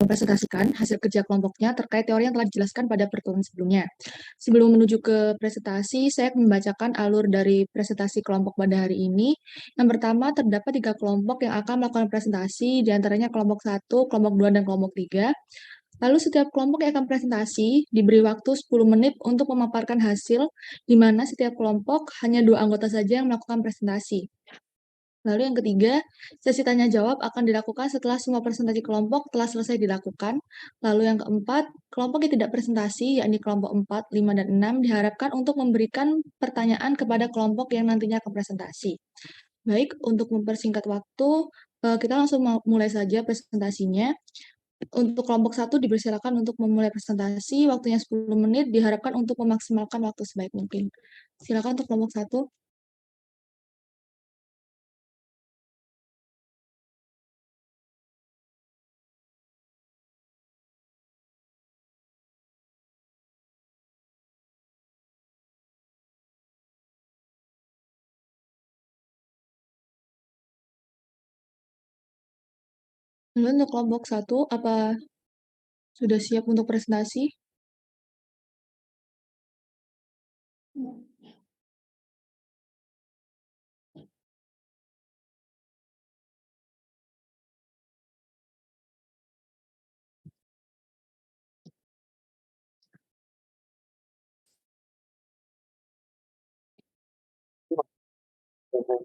Mempresentasikan hasil kerja kelompoknya terkait teori yang telah dijelaskan pada pertemuan sebelumnya. Sebelum menuju ke presentasi, saya akan membacakan alur dari presentasi kelompok pada hari ini. Yang pertama, terdapat 3 kelompok yang akan melakukan presentasi, di antaranya kelompok 1, kelompok 2, dan kelompok 3. Lalu setiap kelompok yang akan presentasi diberi waktu 10 menit untuk memaparkan hasil, di mana setiap kelompok hanya 2 anggota saja yang melakukan presentasi. Lalu yang ketiga, sesi tanya jawab akan dilakukan setelah semua presentasi kelompok telah selesai dilakukan. Lalu yang keempat, kelompok yang tidak presentasi, yakni kelompok 4, 5, dan 6, diharapkan untuk memberikan pertanyaan kepada kelompok yang nantinya akan presentasi. Baik, untuk mempersingkat waktu, kita langsung mulai saja presentasinya. Untuk kelompok 1 dipersilakan untuk memulai presentasi, waktunya 10 menit, diharapkan untuk memaksimalkan waktu sebaik mungkin. Silakan untuk kelompok 1. Lalu untuk kelompok 1, apa sudah siap untuk presentasi?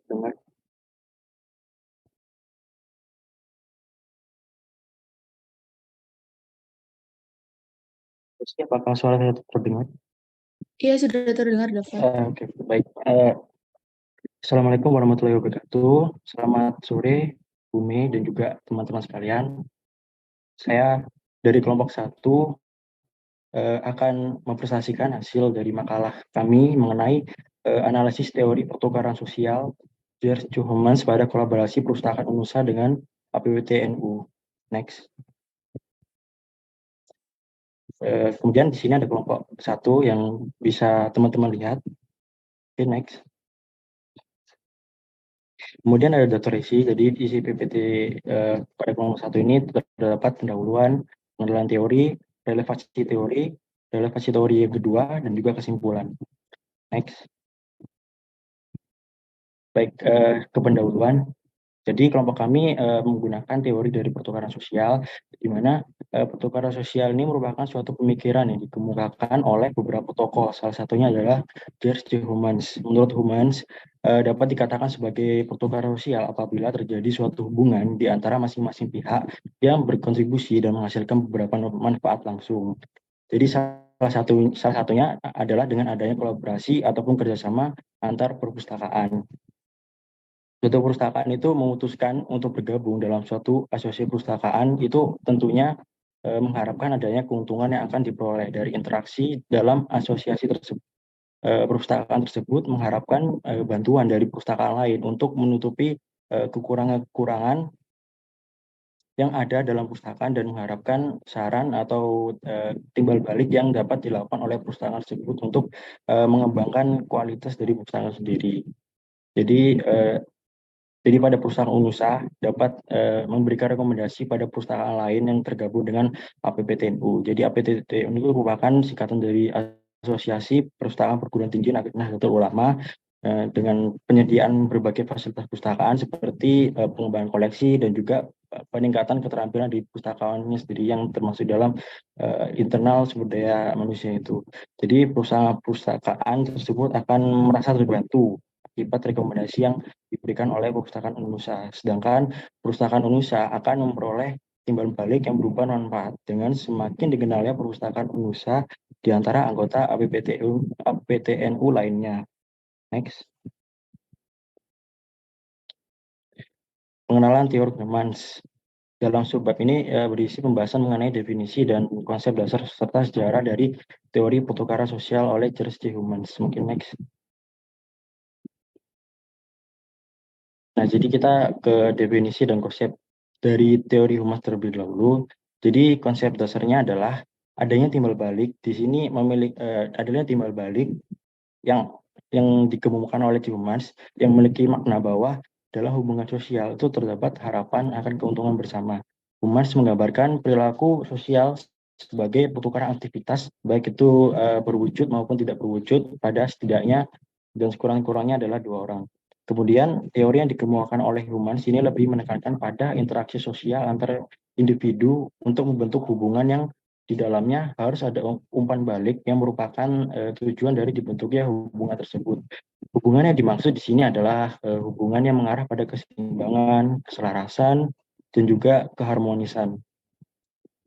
Dengar. Apakah suara saya terdengar? Iya, sudah terdengar, Dokter. Oke, baik. Assalamualaikum warahmatullahi wabarakatuh. Selamat sore, Bumi dan juga teman-teman sekalian. Saya dari kelompok 1 akan mempresentasikan hasil dari makalah kami mengenai analisis teori pertukaran sosial George Humans pada kolaborasi Perpustakaan Unusa dengan APWTNU. Next. Kemudian di sini ada kelompok 1 yang bisa teman-teman lihat. Oke, next. Kemudian ada daftar isi, jadi isi PPT pada kelompok 1 ini terdapat pendahuluan, pengenalan teori, relevansi teori yang kedua, dan juga kesimpulan. Next. Baik, ke pendahuluan. Jadi kelompok kami menggunakan teori dari pertukaran sosial, di mana pertukaran sosial ini merupakan suatu pemikiran yang dikemukakan oleh beberapa tokoh. Salah satunya adalah George J. Humans. Menurut Humans, dapat dikatakan sebagai pertukaran sosial apabila terjadi suatu hubungan di antara masing-masing pihak yang berkontribusi dan menghasilkan beberapa manfaat langsung. Jadi salah satunya adalah dengan adanya kolaborasi ataupun kerjasama antar perpustakaan. Suatu perpustakaan itu memutuskan untuk bergabung dalam suatu asosiasi perpustakaan itu tentunya mengharapkan adanya keuntungan yang akan diperoleh dari interaksi dalam asosiasi tersebut. Perpustakaan tersebut mengharapkan bantuan dari perpustakaan lain untuk menutupi kekurangan-kekurangan yang ada dalam perpustakaan dan mengharapkan saran atau timbal balik yang dapat dilakukan oleh perpustakaan tersebut untuk mengembangkan kualitas dari perpustakaan sendiri. Jadi pada perusahaan usaha dapat memberikan rekomendasi pada perusahaan lain yang tergabung dengan APPTNU. Jadi APPTNU itu merupakan singkatan dari Asosiasi Perpustakaan Perguruan Tinggi Nahdlatul Ulama dengan penyediaan berbagai fasilitas perpustakaan seperti pengembangan koleksi dan juga peningkatan keterampilan di pustakawannya sendiri yang termasuk dalam internal sumber daya manusia itu. Jadi perusahaan perpustakaan tersebut akan merasa terbantu akibat rekomendasi yang diberikan oleh perpustakaan Unusa. Sedangkan perpustakaan Unusa akan memperoleh timbal balik yang berupa manfaat dengan semakin dikenalnya perpustakaan Unusa di antara anggota APTNU lainnya. Next. Pengenalan teori Humans. Dalam subbab ini berisi pembahasan mengenai definisi dan konsep dasar serta sejarah dari teori pertukaran sosial oleh George J. Humans. Mungkin next. Nah, jadi kita ke definisi dan konsep dari teori Humans terlebih dahulu. Jadi konsep dasarnya adalah adanya timbal balik. Di sini adanya timbal balik yang dikemukakan oleh Humans yang memiliki makna bahwa dalam hubungan sosial itu terdapat harapan akan keuntungan bersama. Humans menggambarkan perilaku sosial sebagai pertukaran aktivitas, baik itu berwujud maupun tidak berwujud pada setidaknya dan sekurang-kurangnya adalah dua orang. Kemudian teori yang dikemukakan oleh Humans ini lebih menekankan pada interaksi sosial antar individu untuk membentuk hubungan yang di dalamnya harus ada umpan balik yang merupakan tujuan dari dibentuknya hubungan tersebut. Hubungan yang dimaksud di sini adalah hubungan yang mengarah pada keseimbangan, keselarasan, dan juga keharmonisan.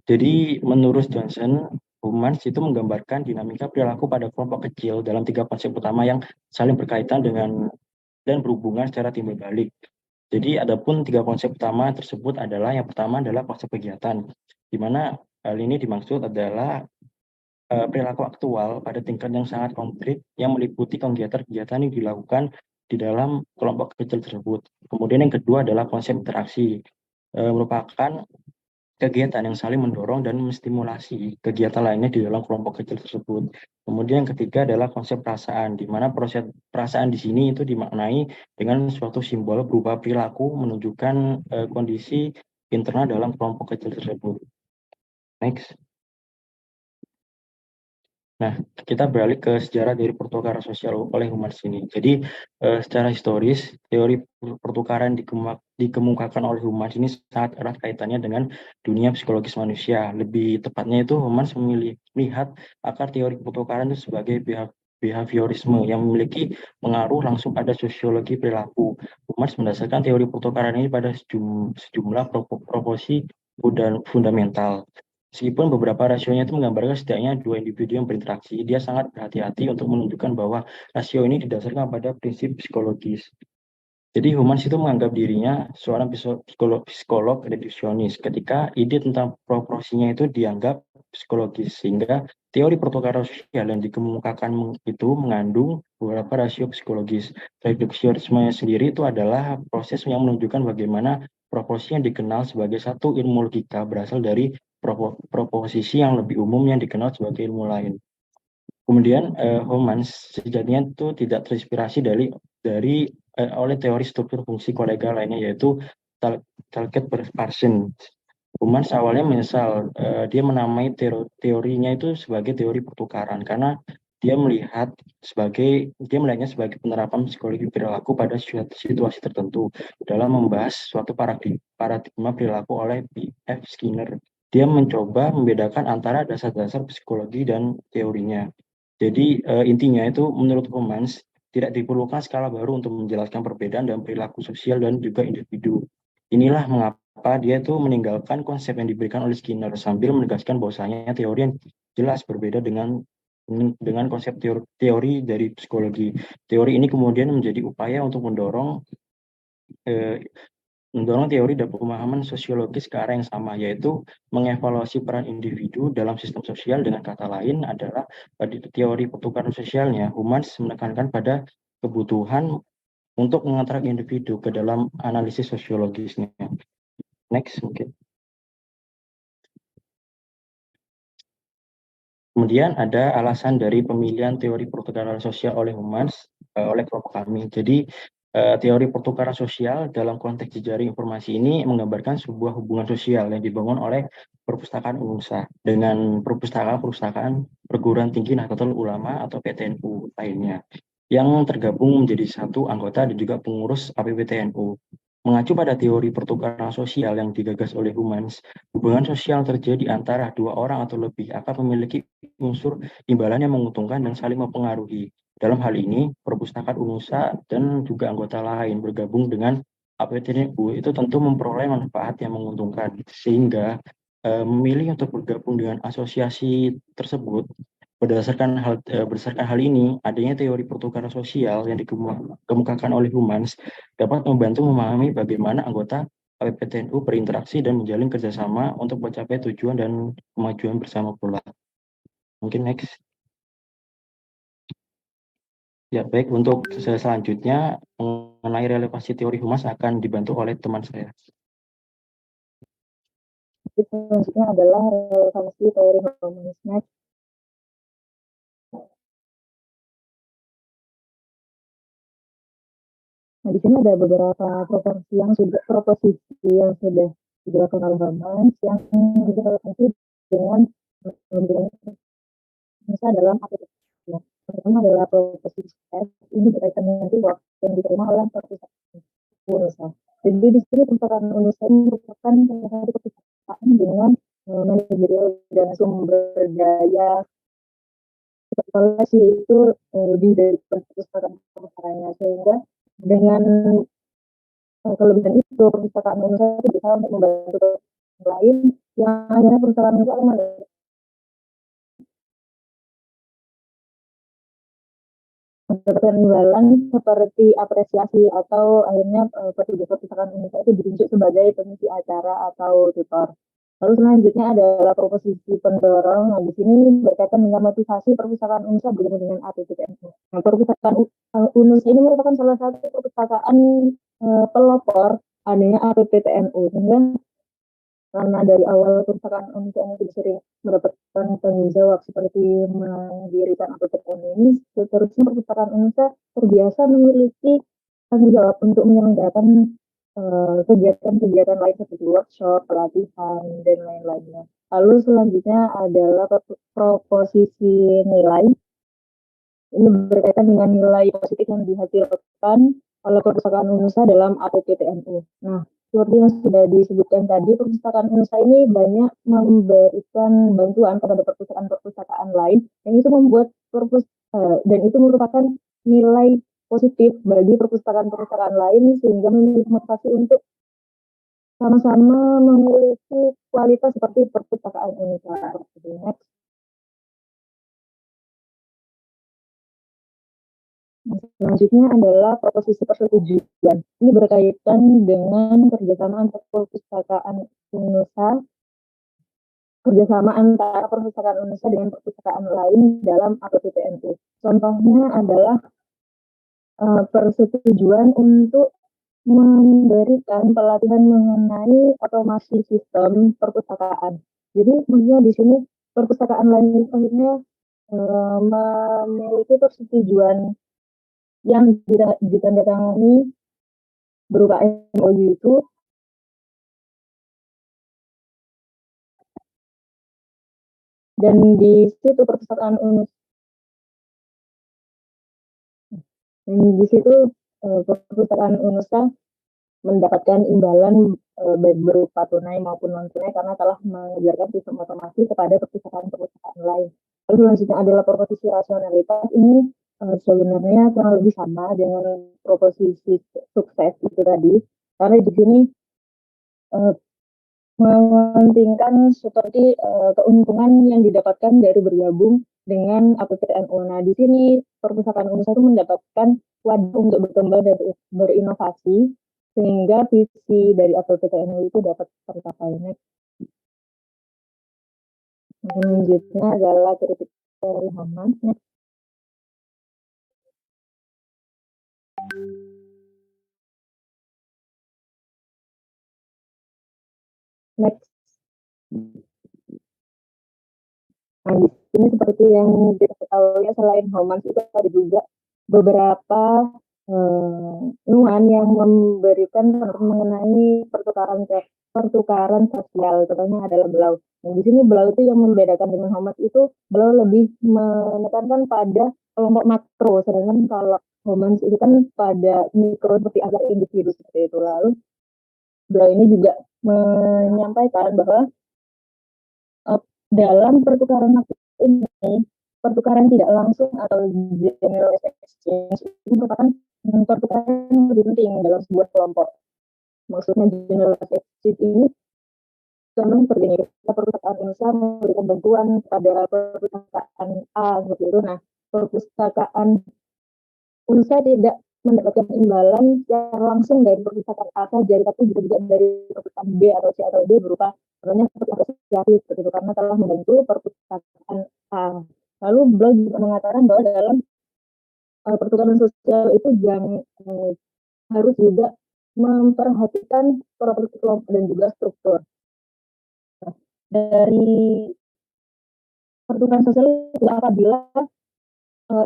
Jadi menurut Johnson, Humans itu menggambarkan dinamika perilaku pada kelompok kecil dalam tiga konsep utama yang saling berkaitan dengan dan berhubungan secara timbal balik. Jadi adapun tiga konsep utama tersebut adalah yang pertama adalah konsep kegiatan, di mana hal ini dimaksud adalah perilaku aktual pada tingkat yang sangat konkret yang meliputi kegiatan-kegiatan yang dilakukan di dalam kelompok kecil tersebut. Kemudian yang kedua adalah konsep interaksi, merupakan kegiatan yang saling mendorong dan menstimulasi kegiatan lainnya di dalam kelompok kecil tersebut. Kemudian yang ketiga adalah konsep perasaan, di mana proses perasaan di sini itu dimaknai dengan suatu simbol berupa perilaku menunjukkan kondisi internal dalam kelompok kecil tersebut. Next. Nah, kita beralih ke sejarah dari pertukaran sosial oleh Humans ini. Jadi, secara historis, teori pertukaran dikemukakan oleh Humans ini sangat erat kaitannya dengan dunia psikologis manusia. Lebih tepatnya itu Humans melihat akar teori pertukaran itu sebagai behaviorisme yang memiliki pengaruh langsung pada sosiologi perilaku. Humans mendasarkan teori pertukaran ini pada sejumlah proporsi dan fundamental. Meskipun beberapa rasionya itu menggambarkan setidaknya dua individu yang berinteraksi, dia sangat berhati-hati untuk menunjukkan bahwa rasio ini didasarkan pada prinsip psikologis. Jadi Humans itu menganggap dirinya seorang psikolog reduksionis ketika ide tentang proporsinya itu dianggap psikologis, sehingga teori pertukaran sosial yang dikemukakan itu mengandung beberapa rasio psikologis. Reduksionisme sendiri itu adalah proses yang menunjukkan bagaimana proporsi yang dikenal sebagai satu ilmu logika berasal dari proposisi yang lebih umum yang dikenal sebagai ilmu lain. Kemudian Homans sejatinya itu tidak terinspirasi oleh teori struktur fungsi kolega lainnya yaitu Talcott-Parsons. Homans awalnya menyesal, dia menamai teorinya itu sebagai teori pertukaran karena dia melihatnya sebagai penerapan psikologi perilaku pada situasi tertentu dalam membahas suatu paradigma perilaku oleh P.F. Skinner. dia mencoba membedakan antara dasar-dasar psikologi dan teorinya. Jadi intinya itu menurut Humans tidak diperlukan skala baru untuk menjelaskan perbedaan dan perilaku sosial dan juga individu. Inilah mengapa dia itu meninggalkan konsep yang diberikan oleh Skinner sambil menegaskan bahwasanya teori yang jelas berbeda dengan konsep teori dari psikologi. Teori ini kemudian menjadi upaya untuk eh, mendorong teori dan pemahaman sosiologis ke arah yang sama, yaitu mengevaluasi peran individu dalam sistem sosial. Dengan kata lain adalah pada teori pertukaran sosialnya, Humans menekankan pada kebutuhan untuk mengontrak individu ke dalam analisis sosiologisnya. Next, mungkin. Kemudian ada alasan dari pemilihan teori pertukaran sosial oleh Humans, oleh kelompok kami. Jadi teori pertukaran sosial dalam konteks jejaring informasi ini menggambarkan sebuah hubungan sosial yang dibangun oleh perpustakaan UNUSA dengan perpustakaan perguruan tinggi Nahdlatul Ulama atau PTNU lainnya yang tergabung menjadi satu anggota dan juga pengurus APPTNU. Mengacu pada teori pertukaran sosial yang digagas oleh Humans, hubungan sosial terjadi antara dua orang atau lebih akan memiliki unsur imbalan yang menguntungkan dan saling mempengaruhi. Dalam hal ini, perpustakaan UNUSA dan juga anggota lain bergabung dengan APTNU itu tentu memperoleh manfaat yang menguntungkan, sehingga memilih untuk bergabung dengan asosiasi tersebut. Berdasarkan hal ini, adanya teori pertukaran sosial yang dikemukakan oleh Humans dapat membantu memahami bagaimana anggota APPTNU berinteraksi dan menjalin kerjasama untuk mencapai tujuan dan kemajuan bersama pula. Mungkin next. Ya, baik. Untuk selanjutnya, mengenai relevansi teori Humas akan dibantu oleh teman saya. Selanjutnya adalah relevansi teori humanisme. Nah, di sini ada beberapa proposisi yang sudah dijelaskan oleh Humans yang direlevansi dengan misalnya dalam aplikasi. Yang pertama adalah proposisi F, ini berkaitan dengan waktu yang diterima oleh perpustakaan UNUSA. Jadi di sini perpustakaan UNUSA ini merupakan salah satu perpustakaan dengan manajerial dan sumber daya koleksi itu lebih dari perpustakaan-perpustakaannya, sehingga dengan kelebihan itu perpustakaan Indonesia itu bisa untuk membantu lain yang hanya perpustakaan Indonesia mendapatkan imbalan seperti apresiasi atau akhirnya petugas perpustakaan Indonesia itu ditunjuk sebagai pengisi acara atau tutor. Lalu selanjutnya adalah proposisi pendorong. Nah, di sini berkaitan dengan motivasi perpustakaan Indonesia bergabung dengan APPTNU. Nah, perpustakaan UNUS ini merupakan salah satu perpustakaan pelopor adanya APPTNU, sehingga karena dari awal perpustakaan Indonesia ini sudah sering mendapatkan tanggung jawab seperti mendirikan APPTNU ini, seterusnya perpustakaan Indonesia terbiasa memiliki tanggung jawab untuk menyelenggarakan kegiatan-kegiatan lain seperti workshop, pelatihan, dan lain-lainnya. Lalu selanjutnya adalah proposisi nilai. Ini berkaitan dengan nilai positif yang dihasilkan oleh perpustakaan Indonesia dalam APPTNU. Nah, seperti yang sudah disebutkan tadi, perpustakaan Indonesia ini banyak memberikan bantuan kepada perpustakaan-perpustakaan lain, yang itu membuat dan itu merupakan nilai positif bagi perpustakaan-perpustakaan lain, sehingga memiliki motivasi untuk sama-sama memiliki kualitas seperti perpustakaan Indonesia. Next. Selanjutnya adalah proposisi persetujuan. Ini berkaitan dengan kerjasama antar perpustakaan Indonesia, kerjasama antara perpustakaan Indonesia dengan perpustakaan lain dalam APPTNU. Contohnya adalah persetujuan untuk memberikan pelatihan mengenai otomasi sistem perpustakaan. Jadi maksudnya di sini perpustakaan lain akhirnya memiliki persetujuan yang ditandatangani berupa MOU itu, dan di situ perpustakaan UNUS dan di situ perpustakaan UNUSA mendapatkan imbalan baik berupa tunai maupun non tunai karena telah mengajarkan sistem otomasi kepada perpustakaan-perpustakaan lain. Lalu selanjutnya adalah proposisi rasionalitas. Ini sebenarnya kurang lebih sama dengan proposisi sukses itu tadi, karena di sini mementingkan seperti keuntungan yang didapatkan dari bergabung dengan APPTNU. Nah, di sini perpustakaan Unesa itu mendapatkan wadah untuk berkembang dan berinovasi sehingga visi dari APPTNU itu dapat tercapai. Selanjutnya adalah kritik dari Haman. Next. Nah, di sini seperti yang kita ketahui, selain Homans itu ada juga beberapa yang memberikan mengenai pertukaran sosial, contohnya adalah Blau. Nah, di sini Blau itu yang membedakan dengan Homans itu Blau lebih menekankan pada kelompok makro, sedangkan kalau Homans itu kan pada mikro seperti antar individu seperti itu. Lalu Blau ini juga menyampaikan bahwa dalam pertukaran ini, pertukaran tidak langsung atau generalized exchange itu merupakan pertukaran yang lebih penting dalam sebuah kelompok. Maksudnya generalized exchange ini contohnya seperti ini, kita perpustakaan Unesa memberikan bantuan pada perpustakaan A seperti itu. Nah, perpustakaan Unesa tidak mendapatkan imbalan secara langsung dari perpustakaan A saja, tapi juga dari perpustakaan B atau C atau D berupa contohnya seperti asosiasi seperti itu, karena telah membantu perpustakaan A. Lalu beliau juga mengatakan bahwa dalam pertukaran sosial itu harus juga memperhatikan properti kelompok dan juga struktur. Nah, dari pertukaran sosial itu apabila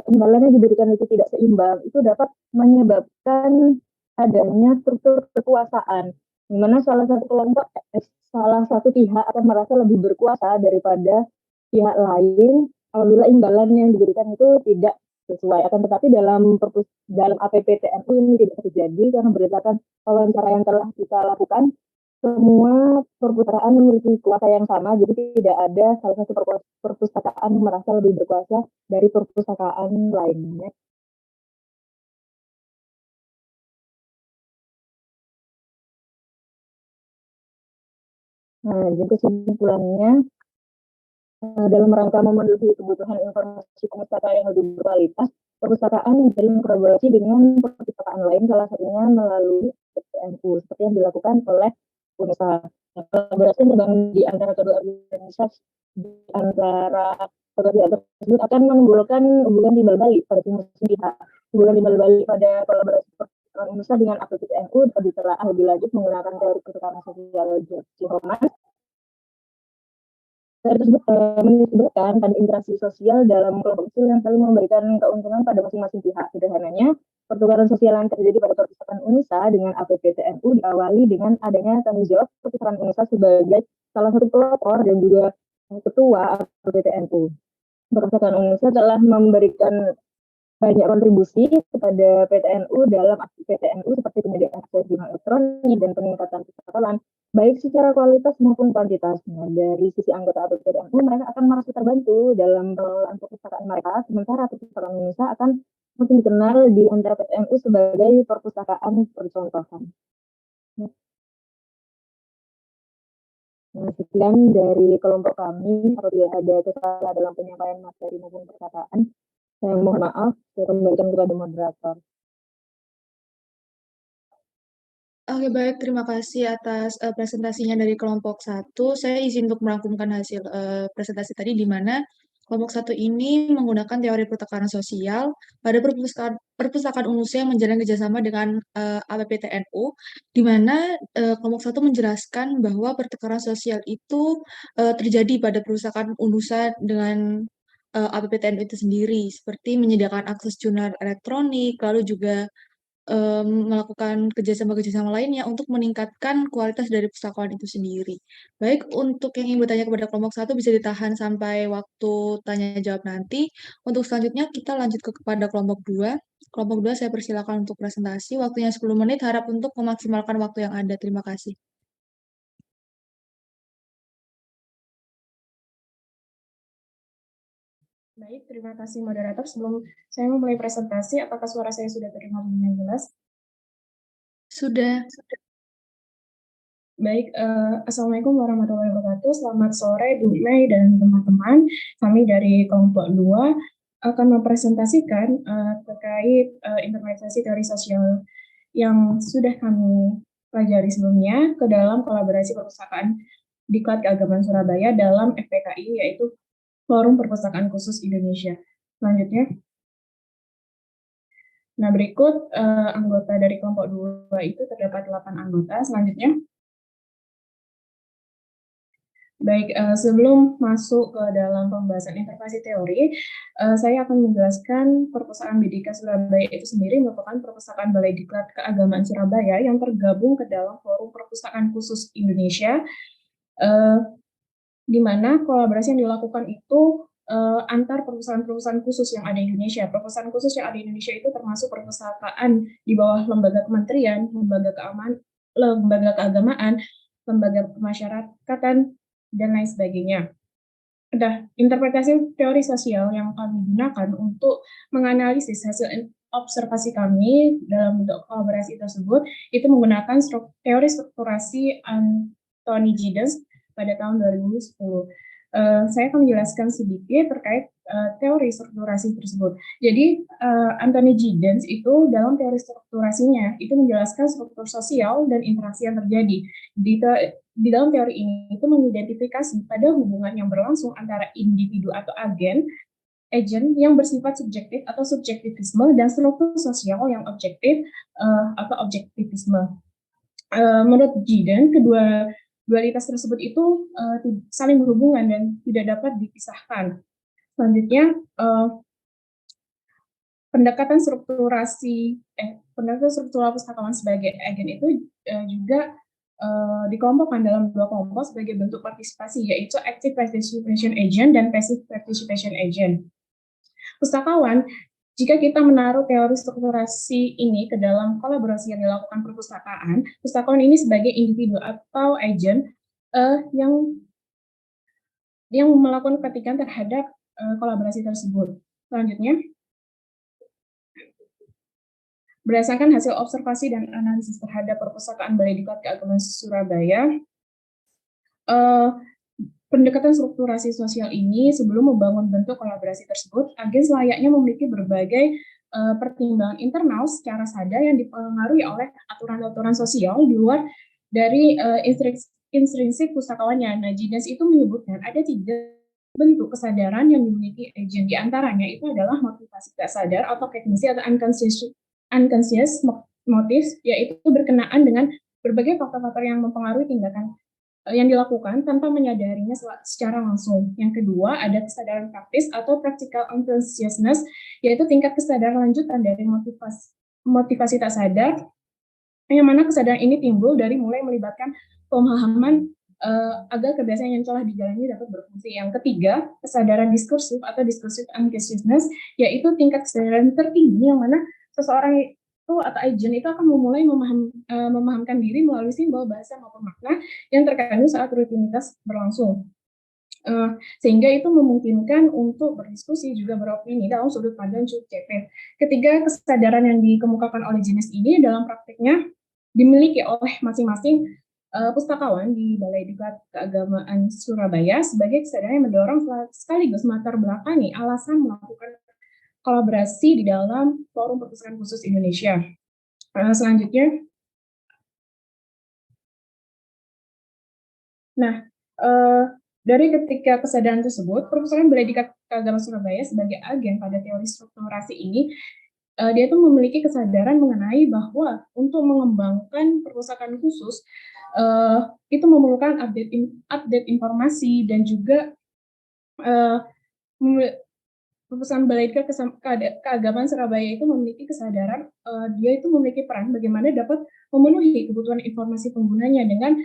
imbalan yang diberikan itu tidak seimbang, itu dapat menyebabkan adanya struktur kekuasaan, di mana salah satu pihak akan merasa lebih berkuasa daripada pihak lain apabila imbalan yang diberikan itu tidak sesuai. Akan tetapi dalam APPTNU ini tidak terjadi karena berdasarkan wawancara yang telah kita lakukan, semua perpustakaan memiliki kuasa yang sama, jadi tidak ada salah satu perpustakaan yang merasa lebih berkuasa dari perpustakaan lainnya. Nah, jadi kesimpulannya, dalam rangka memenuhi kebutuhan informasi perpustakaan yang lebih berkualitas, perpustakaan menjalin kolaborasi dengan perpustakaan lain, salah satunya melalui PTNU, seperti yang dilakukan oleh Unesa. Kolaborasi yang terbangun di antara kedua organisasi tersebut akan menimbulkan hubungan timbal balik pada masing-masing pihak. Hubungan timbal balik pada kolaborasi perpustakaan Unesa dengan APPTNU ditelaah lebih lanjut menggunakan teori pertukaran sosial George Homan. Tersebut menyebutkan pada interaksi sosial dalam kelompok kecil yang saling memberikan keuntungan pada masing-masing pihak. Sederhananya, pertukaran sosial yang terjadi pada perpustakaan Unesa dengan APPTNU diawali dengan adanya tanggung jawab perpustakaan Unesa sebagai salah satu pelopor dan juga ketua APPTNU. Perpustakaan Unesa telah memberikan banyak kontribusi kepada PTNU dalam aksi PTNU seperti penyediaan akses jurnal elektronik dan peningkatan percakapan baik secara kualitas maupun kuantitas. Nah, dari sisi anggota PTNU mereka akan merasa terbantu dalam pengelolaan perpustakaan mereka, sementara perpustakaan Indonesia akan makin dikenal di antara PTNU sebagai perpustakaan percontohan. Nah, sekian dari kelompok kami. Apabila ada kesalahan dalam penyampaian materi maupun perkataan, saya mohon maaf, saya kembalikan kepada moderator. Oke, baik. Terima kasih atas presentasinya dari kelompok 1. Saya izin untuk merangkumkan hasil presentasi tadi, di mana kelompok 1 ini menggunakan teori pertukaran sosial pada perpustakaan Unesa yang menjalin kerjasama dengan APPTNU, di mana kelompok 1 menjelaskan bahwa pertukaran sosial itu terjadi pada perpustakaan Unesa dengan APPTNU itu sendiri, seperti menyediakan akses jurnal elektronik, lalu juga melakukan kerjasama-kerjasama lainnya untuk meningkatkan kualitas dari perpustakaan itu sendiri. Baik, untuk yang ingin bertanya kepada kelompok 1 bisa ditahan sampai waktu tanya jawab nanti. Untuk selanjutnya kita lanjut kepada kelompok 2. Kelompok 2 saya persilakan untuk presentasi. Waktunya 10 menit, harap untuk memaksimalkan waktu yang ada. Terima kasih. Baik, terima kasih moderator. Sebelum saya memulai presentasi, apakah suara saya sudah terdengar dengan jelas? Sudah. Baik, Assalamualaikum warahmatullahi wabarakatuh. Selamat sore Bu Mei dan teman-teman. Kami dari kelompok 2 akan mempresentasikan terkait implementasi teori sosial yang sudah kami pelajari sebelumnya ke dalam kolaborasi perpustakaan Diklat Keagamaan Surabaya dalam FPKI, yaitu Forum Perpustakaan Khusus Indonesia. Selanjutnya. Nah, berikut anggota dari kelompok 2 itu terdapat 8 anggota. Selanjutnya. Baik, sebelum masuk ke dalam pembahasan interpretasi teori, saya akan menjelaskan Perpustakaan BDK Surabaya itu sendiri merupakan perpustakaan Balai Diklat Keagamaan Surabaya yang tergabung ke dalam Forum Perpustakaan Khusus Indonesia, di mana kolaborasi yang dilakukan itu antar perusahaan-perusahaan khusus yang ada di Indonesia. Perpustakaan khusus yang ada di Indonesia itu termasuk perpustakaan di bawah lembaga kementerian, lembaga keagamaan, lembaga pemasyarakatan, dan lain sebagainya. Nah, interpretasi teori sosial yang kami gunakan untuk menganalisis hasil observasi kami dalam bentuk kolaborasi tersebut itu menggunakan teori strukturasi Anthony Giddens pada tahun 2010. Saya akan menjelaskan sedikit terkait teori strukturasi tersebut. Jadi, Anthony Giddens itu dalam teori strukturasinya itu menjelaskan struktur sosial dan interaksi yang terjadi. Di dalam teori ini itu mengidentifikasi pada hubungan yang berlangsung antara individu atau agent yang bersifat subjektif atau subjektivisme dan struktur sosial yang objektif atau objektivisme. Menurut Giddens, kedua dualitas tersebut itu saling berhubungan dan tidak dapat dipisahkan. Selanjutnya, pendekatan struktural pustakawan sebagai agen itu juga dikelompokkan dalam 2 kelompok sebagai bentuk partisipasi, yaitu active participation agent dan passive participation agent. Pustakawan, jika kita menaruh teori strukturasi ini ke dalam kolaborasi yang dilakukan perpustakaan, pustakawan ini sebagai individu atau agent yang melakukan kepentingan terhadap kolaborasi tersebut. Selanjutnya, berdasarkan hasil observasi dan analisis terhadap perpustakaan Balai Diklat Keagamaan Surabaya, pendekatan strukturasi sosial ini sebelum membangun bentuk kolaborasi tersebut, agen selayaknya memiliki berbagai pertimbangan internal secara sadar yang dipengaruhi oleh aturan-aturan sosial di luar dari intrinsik pustakawannya. Nah, Giddens itu menyebutkan ada 3 bentuk kesadaran yang dimiliki agen, di antaranya itu adalah motivasi tak sadar atau kognisi atau unconscious motives, yaitu berkenaan dengan berbagai faktor-faktor yang mempengaruhi tindakan yang dilakukan tanpa menyadarinya secara langsung. Yang kedua, ada kesadaran praktis atau practical unconsciousness, yaitu tingkat kesadaran lanjutan dari motivasi tak sadar, yang mana kesadaran ini timbul dari mulai melibatkan pemahaman agar kebiasaan yang telah dijalani dapat berfungsi. Yang ketiga, kesadaran diskursif atau discursive unconsciousness, yaitu tingkat kesadaran tertinggi yang mana seseorang itu atau agent itu akan memulai memahamkan diri melalui simbol, bahasa maupun makna yang terkandung saat rutinitas berlangsung. Sehingga itu memungkinkan untuk berdiskusi juga beropini dalam sudut pandang subjektif. Ketiga kesadaran yang dikemukakan oleh jenis ini dalam praktiknya dimiliki oleh masing-masing pustakawan di Balai Diklat Keagamaan Surabaya sebagai kesadaran yang mendorong sekaligus melatar belakangi alasan melakukan kolaborasi di dalam Forum Perpustakaan Khusus Indonesia. Selanjutnya, nah, dari ketika kesadaran tersebut, Perpustakaan Balai Diklat Keagamaan Surabaya sebagai agen pada teori strukturasi ini, dia itu memiliki kesadaran mengenai bahwa untuk mengembangkan perpustakaan khusus itu memerlukan update informasi dan juga Perpustakaan Balai Diklat Keagamaan Surabaya itu memiliki kesadaran dia itu memiliki peran bagaimana dapat memenuhi kebutuhan informasi penggunanya dengan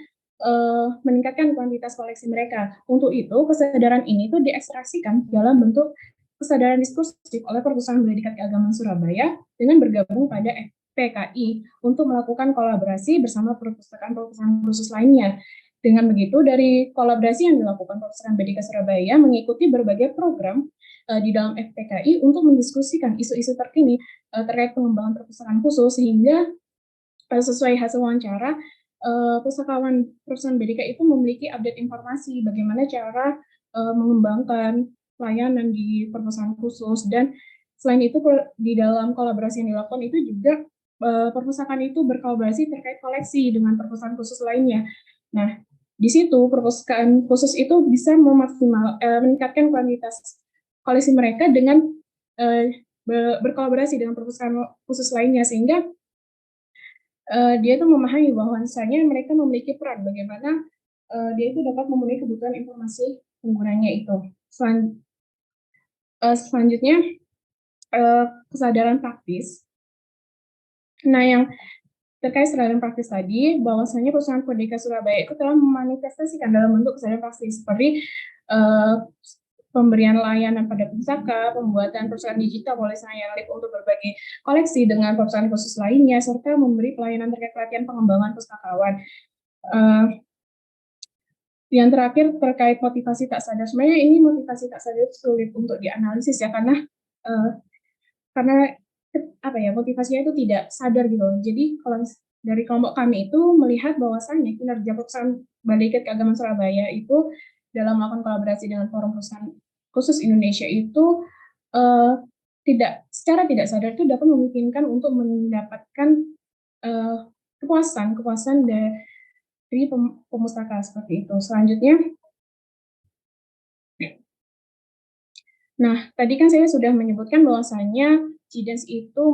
meningkatkan kuantitas koleksi mereka. Untuk itu, kesadaran ini tuh diekstraksikan dalam bentuk kesadaran diskursif oleh Perpustakaan Pendidikan Keagamaan Surabaya dengan bergabung pada FPKI untuk melakukan kolaborasi bersama perpustakaan-perpustakaan khusus lainnya. Dengan begitu, dari kolaborasi yang dilakukan Perpustakaan Pendidikan Surabaya mengikuti berbagai program di dalam FPKI untuk mendiskusikan isu-isu terkini terkait pengembangan perpustakaan khusus, sehingga sesuai hasil wawancara, pustakawan perusahaan BDK itu memiliki update informasi bagaimana cara mengembangkan pelayanan di perpustakaan khusus. Dan selain itu di dalam kolaborasi yang dilakukan itu juga perpustakaan itu berkolaborasi terkait koleksi dengan perpustakaan khusus lainnya. Nah, di situ perpustakaan khusus itu bisa meningkatkan kuantitas koleksi mereka dengan berkolaborasi dengan perpustakaan khusus lainnya, sehingga dia itu memahami bahwasanya mereka memiliki peran bagaimana dia itu dapat memenuhi kebutuhan informasi penggunanya itu. Selanjutnya kesadaran praktis. Nah, yang terkait kesadaran praktis tadi, bahwasanya Perpustakaan Pendidikan Surabaya itu telah memanifestasikan dalam bentuk kesadaran praktis seperti pemberian layanan pada pustaka, pembuatan perpustakaan digital oleh saya Lip untuk berbagai koleksi dengan perpustakaan khusus lainnya, serta memberi pelayanan terkait pelatihan pengembangan pustakawan. Yang terakhir terkait motivasi tak sadar. Sebenarnya ini motivasi tak sadar sulit untuk dianalisis ya, karena apa ya, motivasinya itu tidak sadar gitu. Jadi kalau dari kelompok kami itu melihat bahwasannya kinerja Perpustakaan Pendidikan Keagamaan Surabaya itu dalam melakukan kolaborasi dengan Forum Perpustakaan Khusus Indonesia itu secara tidak sadar itu dapat memungkinkan untuk mendapatkan kepuasan dari pemustaka seperti itu. Selanjutnya, nah tadi kan saya sudah menyebutkan bahwasanya Cidens itu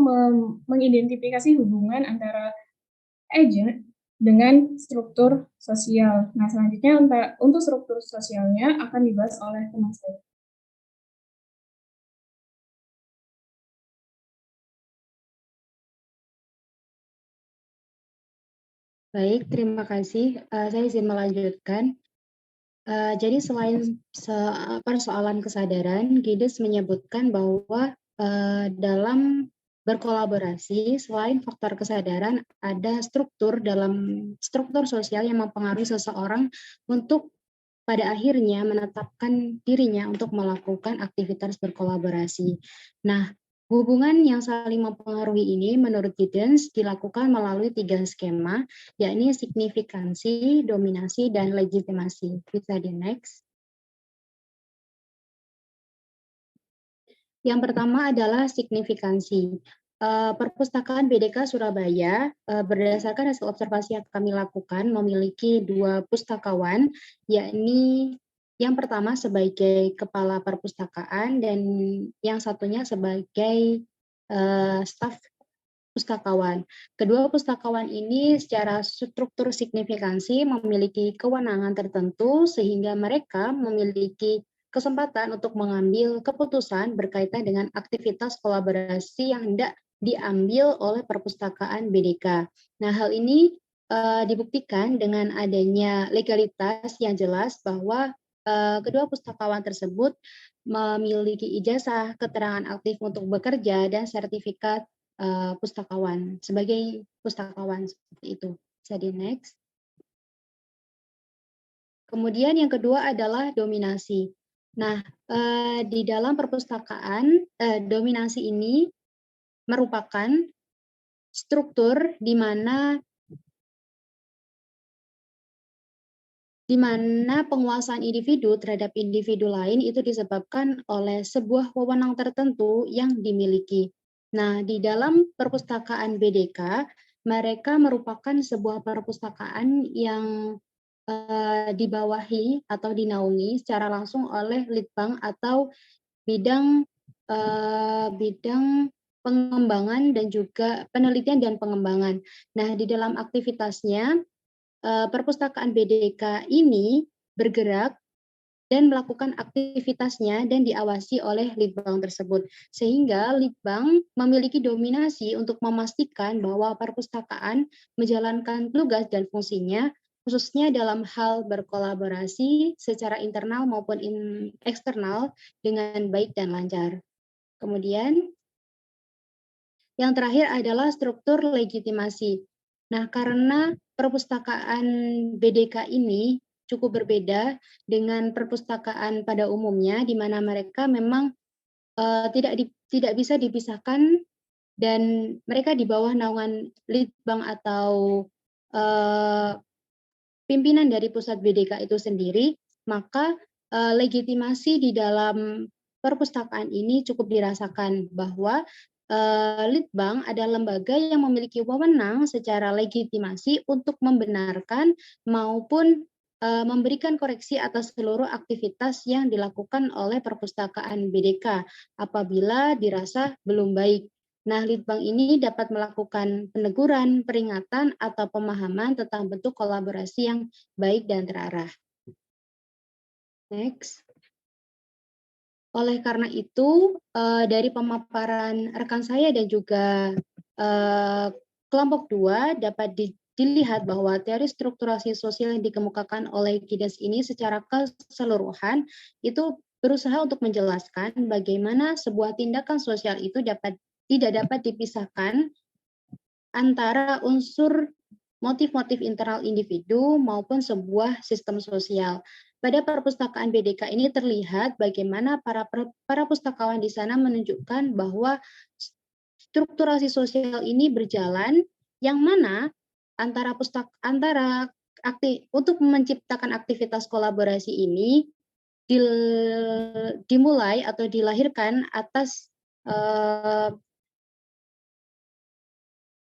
mengidentifikasi hubungan antara agent dengan struktur sosial. Nah, selanjutnya untuk struktur sosialnya akan dibahas oleh teman saya. Baik, terima kasih. Saya izin melanjutkan. Jadi selain persoalan kesadaran, Gides menyebutkan bahwa dalam berkolaborasi, selain faktor kesadaran, ada struktur sosial yang mempengaruhi seseorang untuk pada akhirnya menetapkan dirinya untuk melakukan aktivitas berkolaborasi. Nah, hubungan yang saling mempengaruhi ini menurut Giddens dilakukan melalui 3 skema, yakni signifikansi, dominasi, dan legitimasi. Bisa di next. Yang pertama adalah signifikansi. Perpustakaan BDK Surabaya berdasarkan hasil observasi yang kami lakukan memiliki 2 pustakawan, yakni yang pertama sebagai kepala perpustakaan dan yang satunya sebagai staf pustakawan. Kedua pustakawan ini secara struktur signifikansi memiliki kewenangan tertentu sehingga mereka memiliki kesempatan untuk mengambil keputusan berkaitan dengan aktivitas kolaborasi yang hendak diambil oleh perpustakaan BDK. Nah, hal ini dibuktikan dengan adanya legalitas yang jelas bahwa kedua pustakawan tersebut memiliki ijazah keterangan aktif untuk bekerja dan sertifikat pustakawan sebagai pustakawan seperti itu. Bisa di next. Kemudian yang kedua adalah dominasi. Nah, di dalam perpustakaan dominasi ini merupakan struktur di mana penguasaan individu terhadap individu lain itu disebabkan oleh sebuah wewenang tertentu yang dimiliki. Nah, di dalam perpustakaan BDK, mereka merupakan sebuah perpustakaan yang dibawahi atau dinaungi secara langsung oleh Litbang atau bidang pengembangan dan juga penelitian dan pengembangan. Nah, di dalam aktivitasnya, perpustakaan BDK ini bergerak dan melakukan aktivitasnya dan diawasi oleh Litbang tersebut. Sehingga Litbang memiliki dominasi untuk memastikan bahwa perpustakaan menjalankan tugas dan fungsinya khususnya dalam hal berkolaborasi secara internal maupun eksternal dengan baik dan lancar. Kemudian, yang terakhir adalah struktur legitimasi. Nah, karena perpustakaan BDK ini cukup berbeda dengan perpustakaan pada umumnya, di mana mereka memang tidak bisa dipisahkan dan mereka di bawah naungan Litbang atau pimpinan dari pusat BDK itu sendiri, maka legitimasi di dalam perpustakaan ini cukup dirasakan bahwa Litbang adalah lembaga yang memiliki wewenang secara legitimasi untuk membenarkan maupun memberikan koreksi atas seluruh aktivitas yang dilakukan oleh perpustakaan BDK apabila dirasa belum baik. Nah, Litbang ini dapat melakukan peneguran, peringatan, atau pemahaman tentang bentuk kolaborasi yang baik dan terarah. Next. Oleh karena itu, dari pemaparan rekan saya dan juga kelompok 2 dapat dilihat bahwa teori strukturasi sosial yang dikemukakan oleh Giddens ini secara keseluruhan itu berusaha untuk menjelaskan bagaimana sebuah tindakan sosial itu tidak dapat dipisahkan antara unsur motif-motif internal individu maupun sebuah sistem sosial. Pada perpustakaan BDK ini terlihat bagaimana para pustakawan di sana menunjukkan bahwa strukturasi sosial ini berjalan, yang mana untuk menciptakan aktivitas kolaborasi ini dimulai atau dilahirkan atas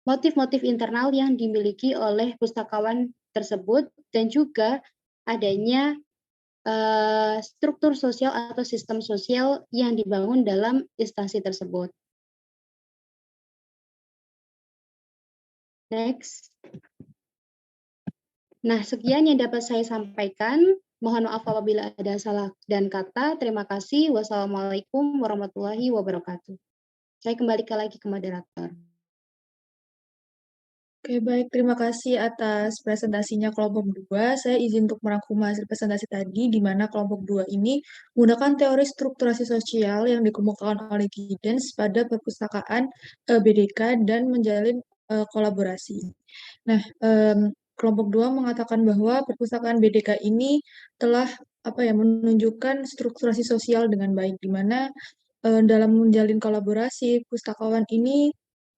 motif-motif internal yang dimiliki oleh pustakawan tersebut dan juga adanya struktur sosial atau sistem sosial yang dibangun dalam instansi tersebut. Next. Nah, sekian yang dapat saya sampaikan. Mohon maaf apabila ada salah dan kata. Terima kasih. Wassalamualaikum warahmatullahi wabarakatuh. Saya kembalikan lagi ke moderator. Oke, baik. Terima kasih atas presentasinya kelompok 2. Saya izin untuk merangkum hasil presentasi tadi, di mana kelompok 2 ini menggunakan teori strukturasi sosial yang dikemukakan oleh Giddens pada perpustakaan BDK dan menjalin kolaborasi. Nah, kelompok 2 mengatakan bahwa perpustakaan BDK ini telah menunjukkan strukturasi sosial dengan baik, di mana dalam menjalin kolaborasi, pustakawan ini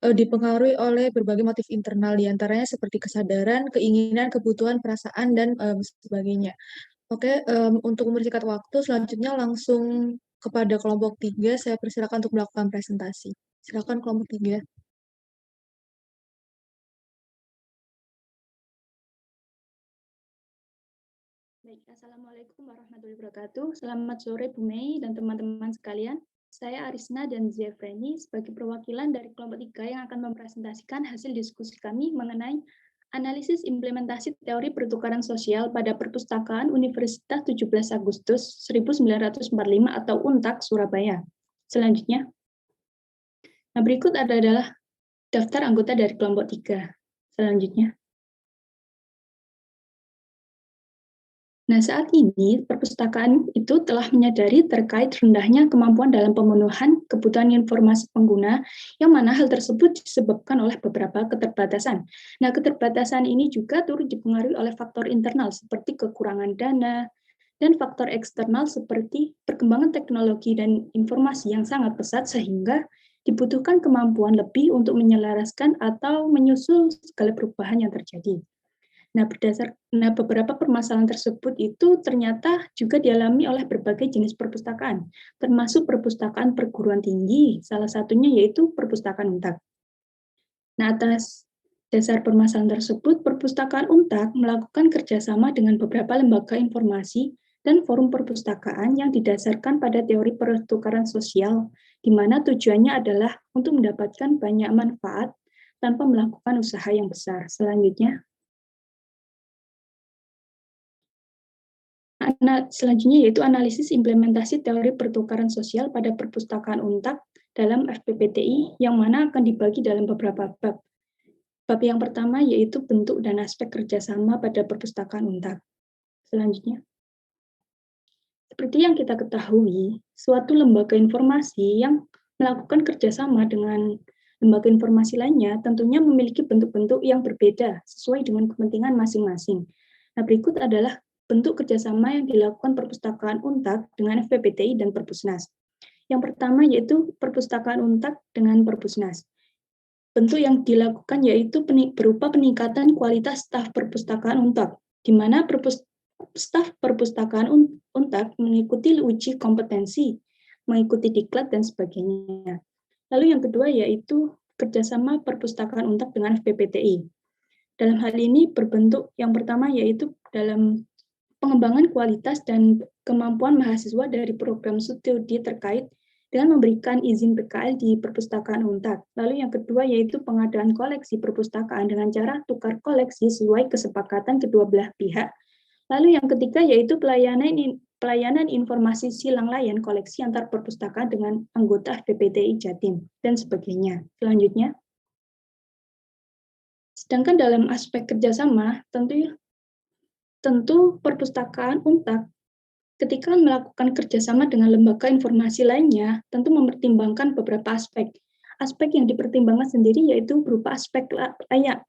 dipengaruhi oleh berbagai motif internal, diantaranya seperti kesadaran, keinginan, kebutuhan, perasaan, dan sebagainya. Oke, untuk mempersingkat waktu, selanjutnya langsung kepada kelompok 3, saya persilakan untuk melakukan presentasi. Silakan kelompok 3. Baik, Assalamualaikum warahmatullahi wabarakatuh. Selamat sore Bu Mei dan teman-teman sekalian. Saya Arisna dan Zefreni sebagai perwakilan dari kelompok 3 yang akan mempresentasikan hasil diskusi kami mengenai analisis implementasi teori pertukaran sosial pada perpustakaan Universitas 17 Agustus 1945 atau UNTAK Surabaya. Selanjutnya, nah berikut adalah daftar anggota dari kelompok 3. Selanjutnya. Nah, saat ini perpustakaan itu telah menyadari terkait rendahnya kemampuan dalam pemenuhan kebutuhan informasi pengguna, yang mana hal tersebut disebabkan oleh beberapa keterbatasan. Nah, keterbatasan ini juga turut dipengaruhi oleh faktor internal seperti kekurangan dana, dan faktor eksternal seperti perkembangan teknologi dan informasi yang sangat pesat sehingga dibutuhkan kemampuan lebih untuk menyelaraskan atau menyusul segala perubahan yang terjadi. Nah, beberapa permasalahan tersebut itu ternyata juga dialami oleh berbagai jenis perpustakaan, termasuk perpustakaan perguruan tinggi, salah satunya yaitu perpustakaan UNTAK. Nah, atas dasar permasalahan tersebut, perpustakaan UNTAK melakukan kerjasama dengan beberapa lembaga informasi dan forum perpustakaan yang didasarkan pada teori pertukaran sosial, di mana tujuannya adalah untuk mendapatkan banyak manfaat tanpa melakukan usaha yang besar. Selanjutnya, selanjutnya yaitu analisis implementasi teori pertukaran sosial pada perpustakaan UNTAK dalam FPPTI, yang mana akan dibagi dalam beberapa bab. Bab yang pertama yaitu bentuk dan aspek kerjasama pada perpustakaan UNTAD. Selanjutnya, seperti yang kita ketahui, suatu lembaga informasi yang melakukan kerjasama dengan lembaga informasi lainnya tentunya memiliki bentuk-bentuk yang berbeda sesuai dengan kepentingan masing-masing. Nah, berikut adalah bentuk kerjasama yang dilakukan perpustakaan UNTAD dengan FPPTI dan Perpusnas. Yang pertama yaitu perpustakaan UNTAD dengan Perpusnas. Bentuk yang dilakukan yaitu berupa peningkatan kualitas staf perpustakaan UNTAD, di mana staf perpustakaan UNTAD mengikuti uji kompetensi, mengikuti diklat, dan sebagainya. Lalu yang kedua yaitu kerjasama perpustakaan UNTAD dengan FPPTI. Dalam hal ini berbentuk yang pertama yaitu dalam pengembangan kualitas dan kemampuan mahasiswa dari program studi terkait dengan memberikan izin PKL di perpustakaan UNTAD. Lalu yang kedua yaitu pengadaan koleksi perpustakaan dengan cara tukar koleksi sesuai kesepakatan kedua belah pihak. Lalu yang ketiga yaitu pelayanan informasi silang layan koleksi antar perpustakaan dengan anggota FPPTI Jatim, dan sebagainya. Selanjutnya, sedangkan dalam aspek kerjasama, tentu perpustakaan UNTAD ketika melakukan kerjasama dengan lembaga informasi lainnya, tentu mempertimbangkan beberapa aspek. Aspek yang dipertimbangkan sendiri yaitu berupa aspek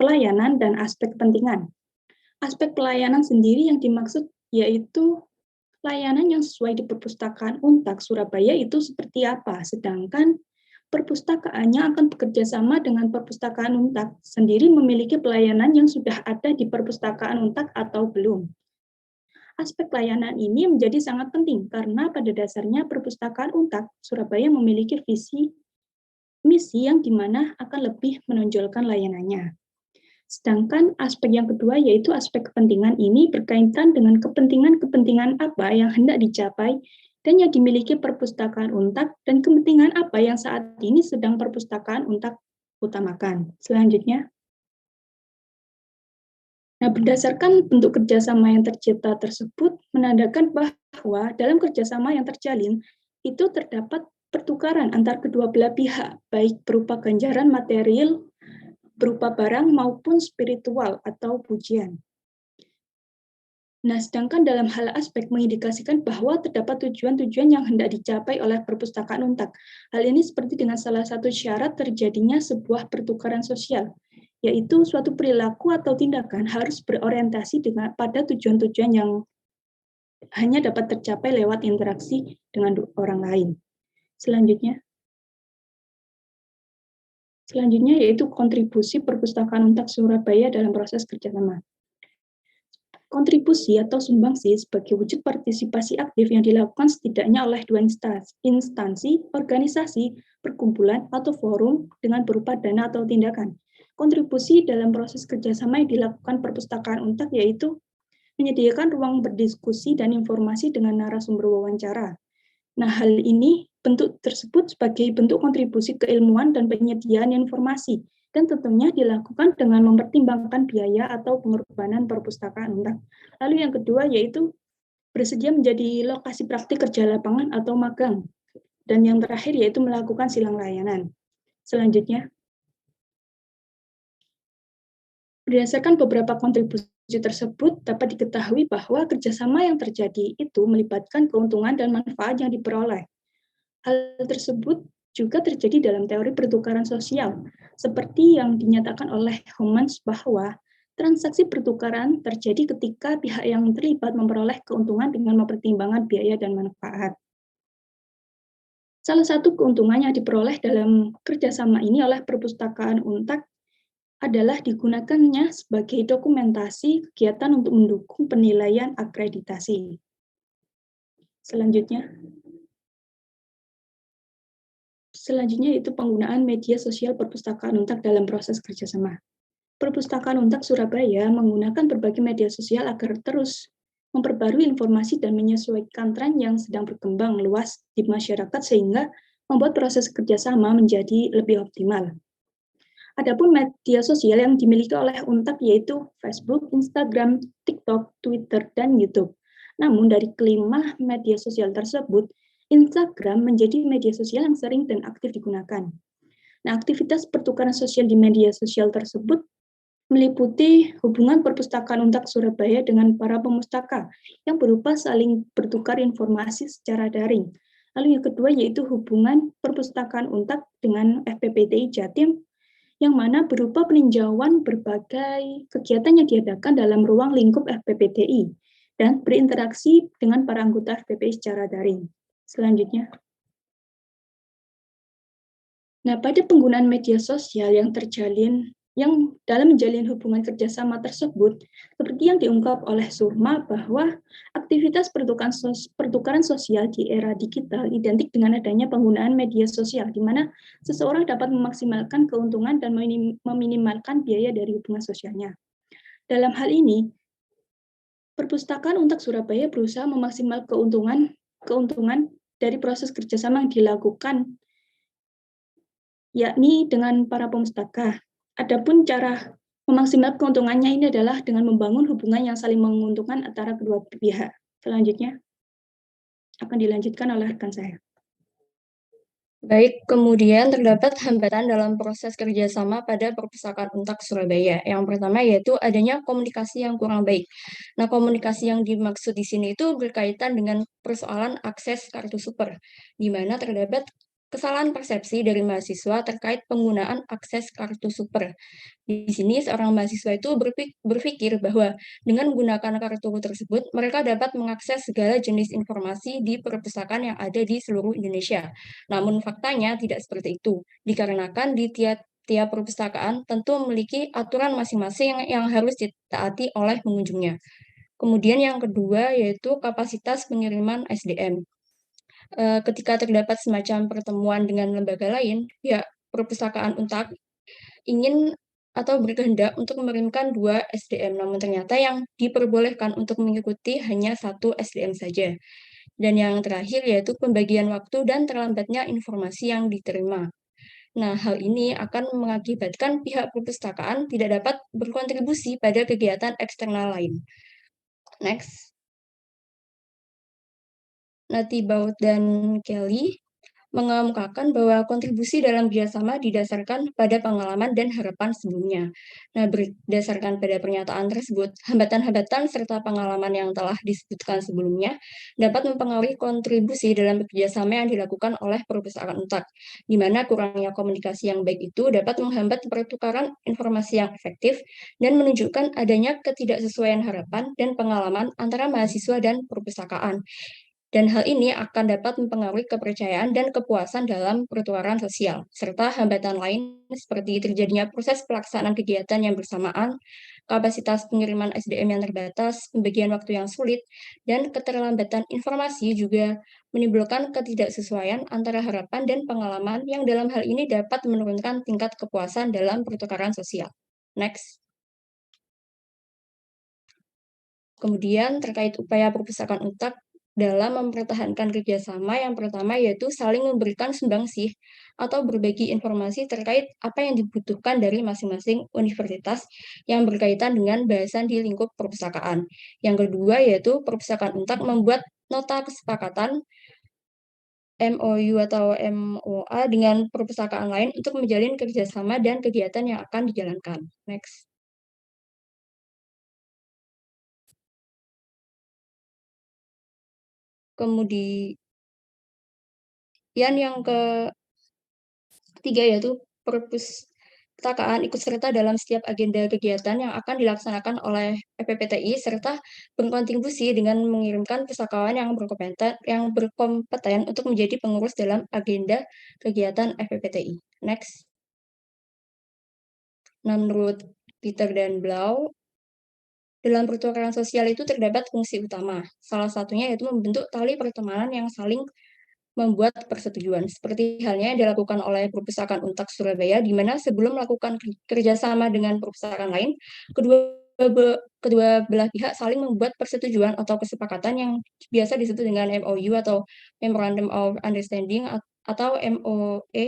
pelayanan dan aspek kepentingan. Aspek pelayanan sendiri yang dimaksud yaitu layanan yang sesuai di perpustakaan UNTAD Surabaya itu seperti apa, sedangkan perpustakaannya akan bekerja sama dengan perpustakaan UNTAD sendiri memiliki pelayanan yang sudah ada di perpustakaan UNTAD atau belum. Aspek pelayanan ini menjadi sangat penting karena pada dasarnya perpustakaan UNTAD Surabaya memiliki visi misi yang dimana akan lebih menonjolkan layanannya. Sedangkan aspek yang kedua yaitu aspek kepentingan ini berkaitan dengan kepentingan-kepentingan apa yang hendak dicapai dan yang dimiliki perpustakaan UNTAD dan kepentingan apa yang saat ini sedang perpustakaan UNTAD utamakan. Selanjutnya, nah, berdasarkan bentuk kerjasama yang tercipta tersebut, menandakan bahwa dalam kerjasama yang terjalin, itu terdapat pertukaran antar kedua belah pihak, baik berupa ganjaran material, berupa barang, maupun spiritual atau pujian. Nah, sedangkan dalam hal aspek mengindikasikan bahwa terdapat tujuan-tujuan yang hendak dicapai oleh perpustakaan UNTAD. Hal ini seperti dengan salah satu syarat terjadinya sebuah pertukaran sosial, yaitu suatu perilaku atau tindakan harus berorientasi pada tujuan-tujuan yang hanya dapat tercapai lewat interaksi dengan orang lain. Selanjutnya yaitu kontribusi perpustakaan UNTAD Surabaya dalam proses kerjasama. Kontribusi atau sumbangsi sebagai wujud partisipasi aktif yang dilakukan setidaknya oleh dua instansi, organisasi, perkumpulan, atau forum dengan berupa dana atau tindakan. Kontribusi dalam proses kerjasama yang dilakukan perpustakaan UNTAD yaitu menyediakan ruang berdiskusi dan informasi dengan narasumber wawancara. Nah, hal ini bentuk tersebut sebagai bentuk kontribusi keilmuan dan penyediaan informasi, dan tentunya dilakukan dengan mempertimbangkan biaya atau pengorbanan perpustakaan UNTAD. Lalu yang kedua yaitu bersedia menjadi lokasi praktik kerja lapangan atau magang. Dan yang terakhir yaitu melakukan silang layanan. Selanjutnya, berdasarkan beberapa kontribusi tersebut dapat diketahui bahwa kerjasama yang terjadi itu melibatkan keuntungan dan manfaat yang diperoleh. Hal tersebut juga terjadi dalam teori pertukaran sosial, seperti yang dinyatakan oleh Homans bahwa transaksi pertukaran terjadi ketika pihak yang terlibat memperoleh keuntungan dengan mempertimbangkan biaya dan manfaat. Salah satu keuntungan yang diperoleh dalam kerjasama ini oleh perpustakaan UNTAD adalah digunakannya sebagai dokumentasi kegiatan untuk mendukung penilaian akreditasi. Selanjutnya yaitu penggunaan media sosial perpustakaan UNTAD dalam proses kerjasama. Perpustakaan UNTAD Surabaya menggunakan berbagai media sosial agar terus memperbarui informasi dan menyesuaikan tren yang sedang berkembang luas di masyarakat sehingga membuat proses kerjasama menjadi lebih optimal. Adapun media sosial yang dimiliki oleh UNTAD yaitu Facebook, Instagram, TikTok, Twitter, dan YouTube. Namun dari kelima media sosial tersebut, Instagram menjadi media sosial yang sering dan aktif digunakan. Nah, aktivitas pertukaran sosial di media sosial tersebut meliputi hubungan perpustakaan Untak Surabaya dengan para pemustaka yang berupa saling bertukar informasi secara daring. Lalu yang kedua yaitu hubungan perpustakaan Untak dengan FPPTI Jatim, yang mana berupa peninjauan berbagai kegiatan yang diadakan dalam ruang lingkup FPPTI dan berinteraksi dengan para anggota FPPI secara daring. Selanjutnya. Nah, pada penggunaan media sosial yang dalam menjalin hubungan kerjasama tersebut, seperti yang diungkap oleh Surma bahwa aktivitas pertukaran sosial di era digital identik dengan adanya penggunaan media sosial, di mana seseorang dapat memaksimalkan keuntungan dan meminimalkan biaya dari hubungan sosialnya. Dalam hal ini, Perpustakaan Untak Surabaya berusaha memaksimal keuntungan dari proses kerjasama yang dilakukan, yakni dengan para pemustaka. Adapun cara memaksimalkan keuntungannya ini adalah dengan membangun hubungan yang saling menguntungkan antara kedua pihak. Selanjutnya akan dilanjutkan oleh rekan saya. Baik, kemudian terdapat hambatan dalam proses kerjasama pada Perpustakaan Untak Surabaya. Yang pertama yaitu adanya komunikasi yang kurang baik. Nah, komunikasi yang dimaksud di sini itu berkaitan dengan persoalan akses kartu super, di mana terdapat kesalahan persepsi dari mahasiswa terkait penggunaan akses kartu super. Di sini seorang mahasiswa itu berpikir bahwa dengan menggunakan kartu tersebut, mereka dapat mengakses segala jenis informasi di perpustakaan yang ada di seluruh Indonesia. Namun faktanya tidak seperti itu, dikarenakan di tiap perpustakaan tentu memiliki aturan masing-masing yang harus ditaati oleh pengunjungnya. Kemudian yang kedua yaitu kapasitas pengiriman SDM. Ketika terdapat semacam pertemuan dengan lembaga lain, ya perpustakaan Untak ingin atau berkehendak untuk mengirimkan 2 SDM, namun ternyata yang diperbolehkan untuk mengikuti hanya 1 SDM saja. Dan yang terakhir yaitu pembagian waktu dan terlambatnya informasi yang diterima. Nah, hal ini akan mengakibatkan pihak perpustakaan tidak dapat berkontribusi pada kegiatan eksternal lain. Next. Natty Baut dan Kelly mengemukakan bahwa kontribusi dalam kerjasama didasarkan pada pengalaman dan harapan sebelumnya. Nah, berdasarkan pada pernyataan tersebut, hambatan-hambatan serta pengalaman yang telah disebutkan sebelumnya dapat mempengaruhi kontribusi dalam kerjasama yang dilakukan oleh perpustakaan Untak, di mana kurangnya komunikasi yang baik itu dapat menghambat pertukaran informasi yang efektif dan menunjukkan adanya ketidaksesuaian harapan dan pengalaman antara mahasiswa dan perpustakaan. Dan hal ini akan dapat mempengaruhi kepercayaan dan kepuasan dalam pertukaran sosial, serta hambatan lain seperti terjadinya proses pelaksanaan kegiatan yang bersamaan, kapasitas pengiriman SDM yang terbatas, pembagian waktu yang sulit, dan keterlambatan informasi juga menimbulkan ketidaksesuaian antara harapan dan pengalaman yang dalam hal ini dapat menurunkan tingkat kepuasan dalam pertukaran sosial. Next. Kemudian terkait upaya perpustakaan Untak dalam mempertahankan kerjasama, yang pertama yaitu saling memberikan sumbangsih atau berbagi informasi terkait apa yang dibutuhkan dari masing-masing universitas yang berkaitan dengan bahasan di lingkup perpustakaan. Yang kedua yaitu perpustakaan Untak membuat nota kesepakatan MOU atau MOA dengan perpustakaan lain untuk menjalin kerjasama dan kegiatan yang akan dijalankan. Next. Kemudian yang ketiga yaitu perpustakaan ikut serta dalam setiap agenda kegiatan yang akan dilaksanakan oleh FPPTI serta berkontribusi dengan mengirimkan pustakawan yang berkompeten untuk menjadi pengurus dalam agenda kegiatan FPPTI. Next. Nah, menurut Peter dan Blau, dalam pertukaran sosial itu terdapat fungsi utama. Salah satunya yaitu membentuk tali pertemanan yang saling membuat persetujuan, seperti halnya yang dilakukan oleh Perpustakaan Untak Surabaya, di mana sebelum melakukan kerjasama dengan perpustakaan lain, kedua belah pihak saling membuat persetujuan atau kesepakatan yang biasa disebut dengan MOU atau Memorandum of Understanding atau MOA,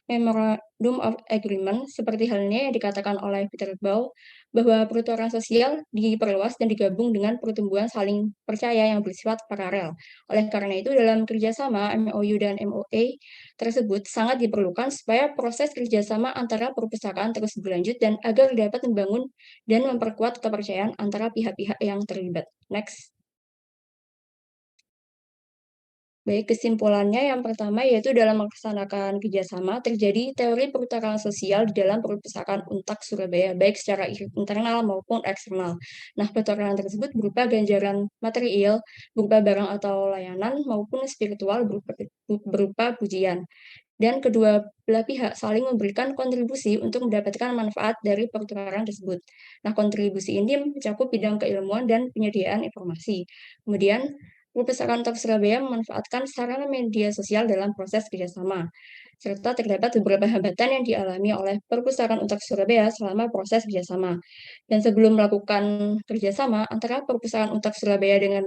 Memorandum of Agreement, seperti halnya yang dikatakan oleh Peter Ball, bahwa pertukaran sosial diperluas dan digabung dengan pertumbuhan saling percaya yang bersifat paralel. Oleh karena itu, dalam kerjasama MOU dan MOA tersebut sangat diperlukan supaya proses kerjasama antara perpustakaan terus berlanjut dan agar dapat membangun dan memperkuat kepercayaan antara pihak-pihak yang terlibat. Next. Baik, kesimpulannya yang pertama yaitu dalam melaksanakan kerjasama terjadi teori pertukaran sosial di dalam perpustakaan Untak Surabaya, baik secara internal maupun eksternal. Nah, pertukaran tersebut berupa ganjaran material, berupa barang atau layanan, maupun spiritual berupa pujian. Dan kedua belah pihak saling memberikan kontribusi untuk mendapatkan manfaat dari pertukaran tersebut. Nah, kontribusi ini mencakup bidang keilmuan dan penyediaan informasi. Kemudian, Perpustakaan Untak Surabaya memanfaatkan sarana media sosial dalam proses kerjasama, serta terdapat beberapa hambatan yang dialami oleh Perpustakaan Untak Surabaya selama proses kerjasama. Dan sebelum melakukan kerjasama antara Perpustakaan Untak Surabaya dengan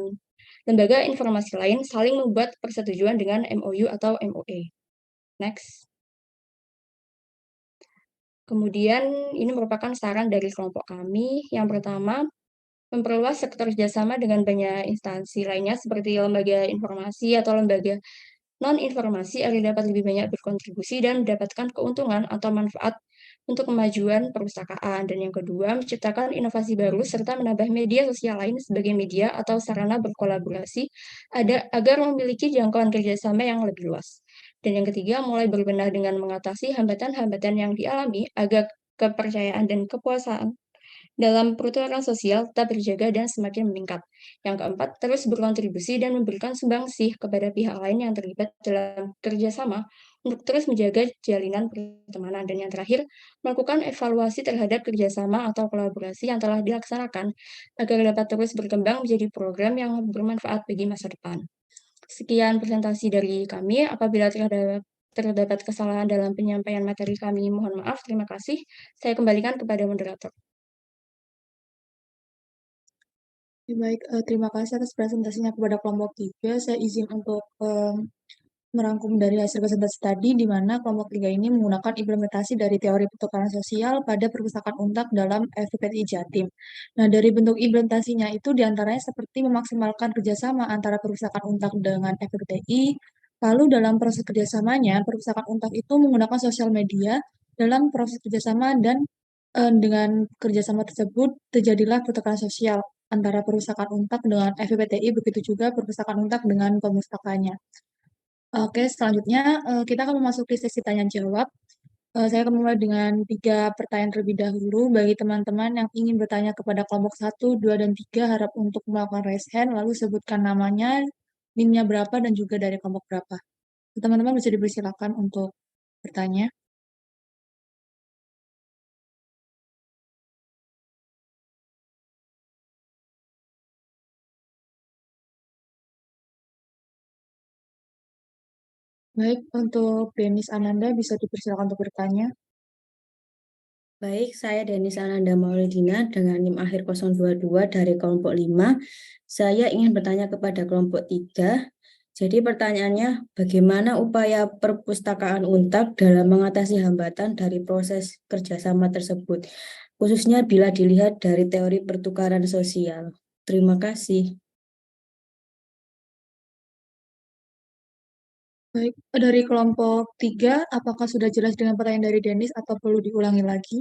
lembaga informasi lain, saling membuat persetujuan dengan MOU atau MOA. Next. Kemudian ini merupakan saran dari kelompok kami. Yang pertama, memperluas sektor kerjasama dengan banyak instansi lainnya seperti lembaga informasi atau lembaga non-informasi agar dapat lebih banyak berkontribusi dan mendapatkan keuntungan atau manfaat untuk kemajuan perpustakaan. Dan yang kedua, menciptakan inovasi baru serta menambah media sosial lain sebagai media atau sarana berkolaborasi agar memiliki jangkauan kerjasama yang lebih luas. Dan yang ketiga, mulai berbenah dengan mengatasi hambatan-hambatan yang dialami agar kepercayaan dan kepuasan dalam pertukaran sosial tetap terjaga dan semakin meningkat. Yang keempat, terus berkontribusi dan memberikan sumbangsih kepada pihak lain yang terlibat dalam kerjasama untuk terus menjaga jalinan pertemanan. Dan yang terakhir, melakukan evaluasi terhadap kerjasama atau kolaborasi yang telah dilaksanakan agar dapat terus berkembang menjadi program yang bermanfaat bagi masa depan. Sekian presentasi dari kami. Apabila terdapat kesalahan dalam penyampaian materi kami, mohon maaf. Terima kasih. Saya kembalikan kepada moderator. Baik, terima kasih atas presentasinya kepada kelompok 3. Saya izin untuk merangkum dari hasil presentasi tadi, di mana kelompok 3 ini menggunakan implementasi dari teori pertukaran sosial pada perpustakaan Untak dalam FPPTI Jatim. Nah, dari bentuk implementasinya itu diantaranya seperti memaksimalkan kerjasama antara perpustakaan Untak dengan FPPTI. Lalu dalam proses kerjasamanya, perpustakaan Untak itu menggunakan sosial media dalam proses kerjasama dan dengan kerjasama tersebut terjadilah pertukaran sosial antara perpustakaan Untak dengan FPPTI, begitu juga perpustakaan Untak dengan perpustakaannya. Oke, selanjutnya kita akan memasuki sesi tanya jawab. Saya akan mulai dengan 3 pertanyaan terlebih dahulu. Bagi teman-teman yang ingin bertanya kepada kelompok 1, 2, dan 3, harap untuk melakukan raise hand, lalu sebutkan namanya, NIM-nya berapa, dan juga dari kelompok berapa. Teman-teman bisa dipersilakan untuk bertanya. Baik, untuk Denis Ananda bisa dipersilakan untuk bertanya. Baik, saya Denis Ananda Maulidina dengan NIM akhir 022 dari kelompok 5. Saya ingin bertanya kepada kelompok 3. Jadi pertanyaannya, bagaimana upaya perpustakaan Untak dalam mengatasi hambatan dari proses kerjasama tersebut, khususnya bila dilihat dari teori pertukaran sosial? Terima kasih. Baik, dari kelompok 3, apakah sudah jelas dengan pertanyaan dari Denis atau perlu diulangi lagi?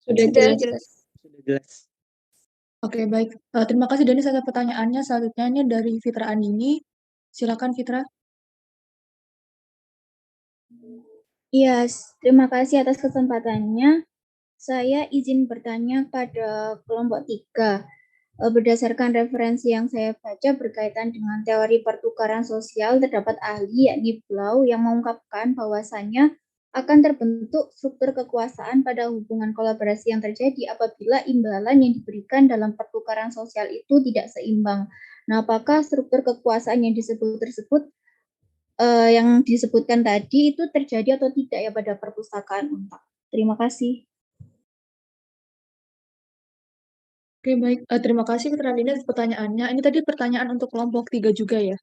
Sudah jelas. Sudah jelas. Oke, baik. Terima kasih Denis atas pertanyaannya. Selanjutnya ini dari Fitra Andini. Silakan Fitra. Iya, terima kasih atas kesempatannya. Saya izin bertanya pada kelompok 3. Berdasarkan referensi yang saya baca berkaitan dengan teori pertukaran sosial, terdapat ahli yakni Blau yang mengungkapkan bahwasannya akan terbentuk struktur kekuasaan pada hubungan kolaborasi yang terjadi apabila imbalan yang diberikan dalam pertukaran sosial itu tidak seimbang. Nah, apakah struktur kekuasaan yang disebut tersebut yang disebutkan tadi itu terjadi atau tidak ya pada perpustakaan Untak? Terima kasih. Oke, baik. Terima kasih Fitralina atas pertanyaannya. Ini tadi pertanyaan untuk kelompok 3 juga ya?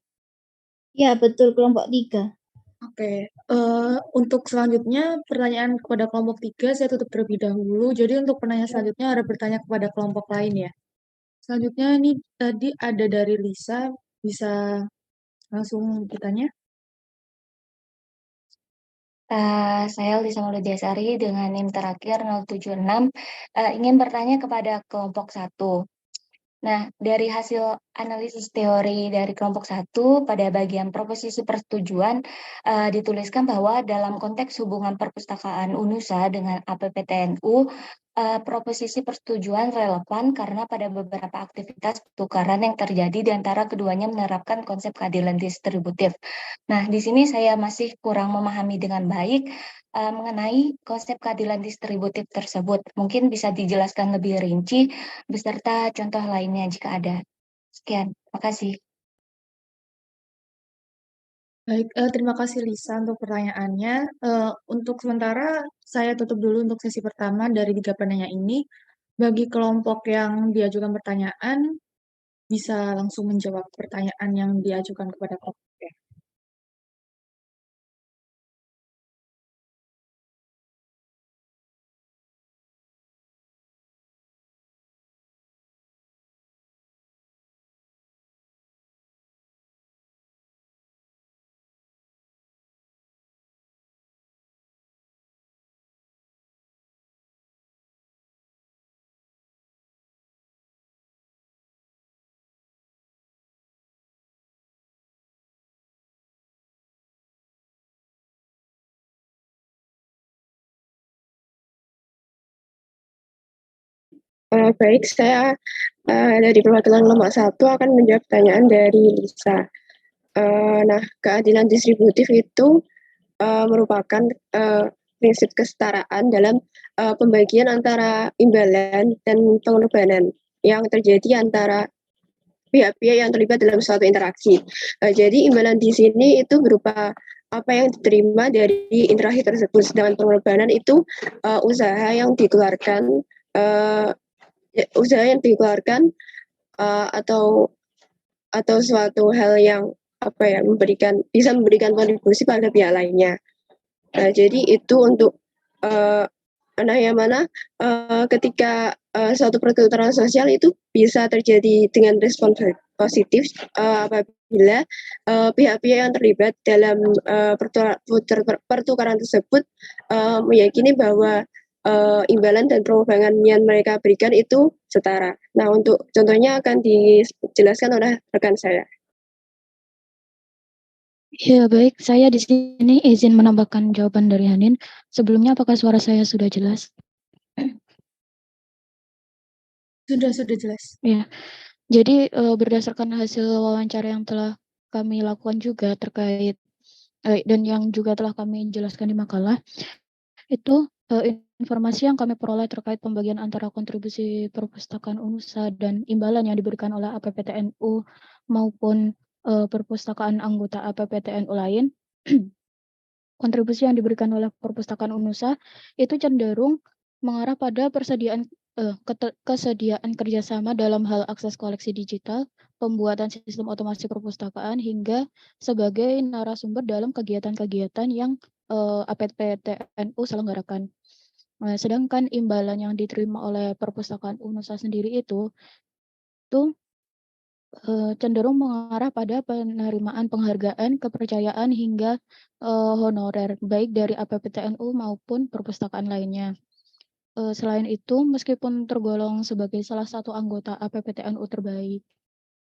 Ya, betul, kelompok 3. Oke, untuk selanjutnya pertanyaan kepada kelompok 3 saya tutup terlebih dahulu. Jadi untuk penanya selanjutnya ada bertanya kepada kelompok lain ya. Selanjutnya ini tadi ada dari Lisa, bisa langsung ditanya. Saya Lisa Mauludiasari dengan NIM terakhir 076 ingin bertanya kepada kelompok 1. Nah, dari hasil analisis teori dari kelompok 1 pada bagian proposisi persetujuan dituliskan bahwa dalam konteks hubungan perpustakaan UNUSA dengan APPTNU, proposisi persetujuan relevan karena pada beberapa aktivitas pertukaran yang terjadi di antara keduanya menerapkan konsep keadilan distributif. Nah, di sini saya masih kurang memahami dengan baik mengenai konsep keadilan distributif tersebut. Mungkin bisa dijelaskan lebih rinci beserta contoh lainnya jika ada. Sekian, makasih. Baik, terima kasih Lisa untuk pertanyaannya. Untuk sementara saya tutup dulu untuk sesi pertama dari 3 penanya ini. Bagi kelompok yang diajukan pertanyaan, bisa langsung menjawab pertanyaan yang diajukan kepada kelompok ya. Baik, saya dari perwakilan kelompok 1 akan menjawab pertanyaan dari Lisa. Nah, keadilan distributif itu merupakan prinsip kesetaraan dalam pembagian antara imbalan dan pengorbanan yang terjadi antara pihak-pihak yang terlibat dalam suatu interaksi. Jadi imbalan di sini itu berupa apa yang diterima dari interaksi tersebut, sedangkan pengorbanan itu usaha yang dikeluarkan atau suatu hal yang bisa memberikan kontribusi pada pihak lainnya. Jadi itu untuk ketika suatu pertukaran sosial itu bisa terjadi dengan respon positif apabila pihak-pihak yang terlibat dalam pertukaran tersebut meyakini bahwa imbalan dan pengorbanan yang mereka berikan itu setara. Nah, untuk contohnya akan dijelaskan oleh rekan saya. Ya, baik. Saya di sini izin menambahkan jawaban dari Hanin. Sebelumnya, apakah suara saya sudah jelas? Sudah jelas. Ya. Jadi, berdasarkan hasil wawancara yang telah kami lakukan juga terkait dan yang juga telah kami jelaskan di makalah, itu informasi yang kami peroleh terkait pembagian antara kontribusi perpustakaan UNUSA dan imbalan yang diberikan oleh APPTNU maupun perpustakaan anggota APPTNU lain, kontribusi yang diberikan oleh perpustakaan UNUSA itu cenderung mengarah pada kesediaan kerjasama dalam hal akses koleksi digital, pembuatan sistem otomasi perpustakaan, hingga sebagai narasumber dalam kegiatan-kegiatan yang APPTNU selenggarakan. Sedangkan imbalan yang diterima oleh perpustakaan UNUSA sendiri itu cenderung mengarah pada penerimaan penghargaan, kepercayaan, hingga honorer, baik dari APPTNU maupun perpustakaan lainnya. Selain itu, meskipun tergolong sebagai salah satu anggota APPTNU terbaik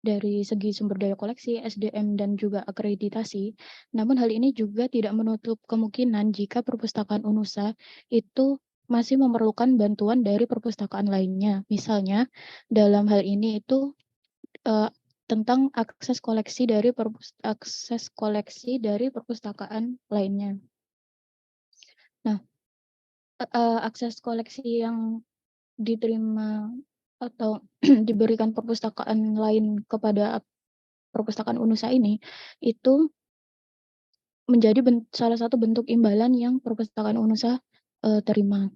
dari segi sumber daya koleksi, SDM, dan juga akreditasi, namun hal ini juga tidak menutup kemungkinan jika perpustakaan UNUSA itu masih memerlukan bantuan dari perpustakaan lainnya. Misalnya, dalam hal ini itu tentang akses koleksi dari perpustakaan lainnya. Nah, akses koleksi yang diterima atau diberikan perpustakaan lain kepada perpustakaan UNUSA ini, itu menjadi salah satu bentuk imbalan yang perpustakaan UNUSA terima.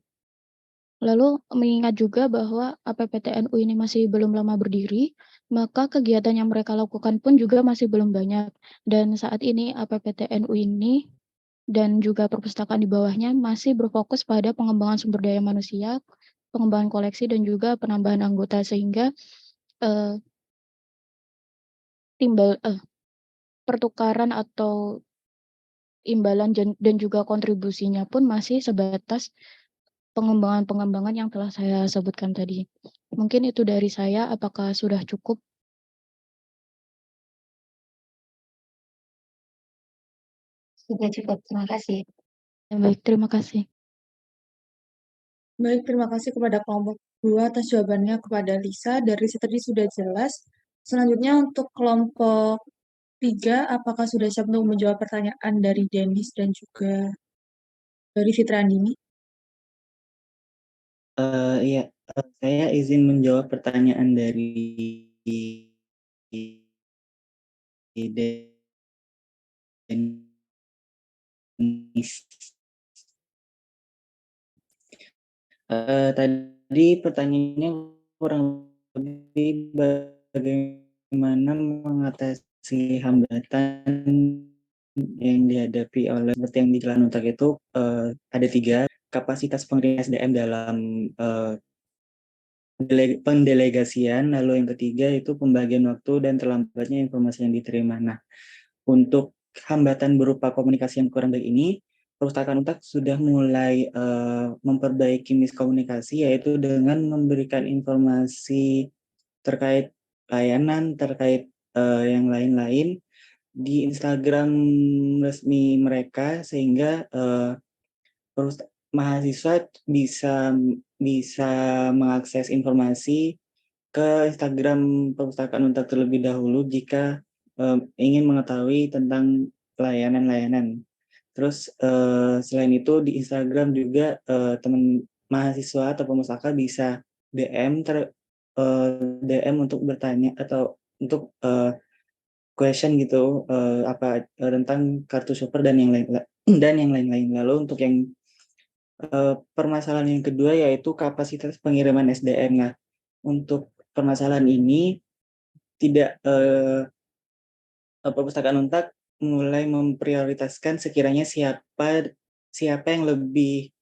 Lalu mengingat juga bahwa APPTNU ini masih belum lama berdiri, maka kegiatan yang mereka lakukan pun juga masih belum banyak. Dan saat ini APPTNU ini dan juga perpustakaan di bawahnya masih berfokus pada pengembangan sumber daya manusia, pengembangan koleksi, dan juga penambahan anggota, sehingga pertukaran atau imbalan dan juga kontribusinya pun masih sebatas pengembangan-pengembangan yang telah saya sebutkan tadi. Mungkin itu dari saya, apakah sudah cukup? Sudah cukup, terima kasih. Baik, terima kasih. Baik, terima kasih kepada kelompok 2 atas jawabannya kepada Lisa. Dari Lisa tadi sudah jelas. Selanjutnya untuk kelompok 3, apakah sudah siap untuk menjawab pertanyaan dari Denis dan juga dari Fitrandini? Iya, saya izin menjawab pertanyaan dari Denis. Tadi pertanyaannya kurang lebih bagaimana mengatasi hambatan yang dihadapi oleh seperti yang dijelaskan Untak itu ada 3 kapasitas pengiriman SDM dalam pendelegasian, lalu yang ketiga itu pembagian waktu dan terlambatnya informasi yang diterima. Nah, untuk hambatan berupa komunikasi yang kurang baik ini, Perpustakaan Untak sudah mulai memperbaiki miskomunikasi, yaitu dengan memberikan informasi terkait layanan, terkait yang lain-lain di Instagram resmi mereka, sehingga mahasiswa bisa mengakses informasi ke Instagram Perpustakaan Untak terlebih dahulu jika ingin mengetahui tentang layanan-layanan. Terus selain itu di Instagram juga teman mahasiswa atau pemustaka bisa DM untuk bertanya atau untuk question gitu tentang kartu super dan yang lain dan yang lain-lain. Lalu untuk yang permasalahan yang kedua yaitu kapasitas pengiriman SDM. Nah, untuk permasalahan ini tidak Perpustakaan Untak mulai memprioritaskan sekiranya siapa yang lebih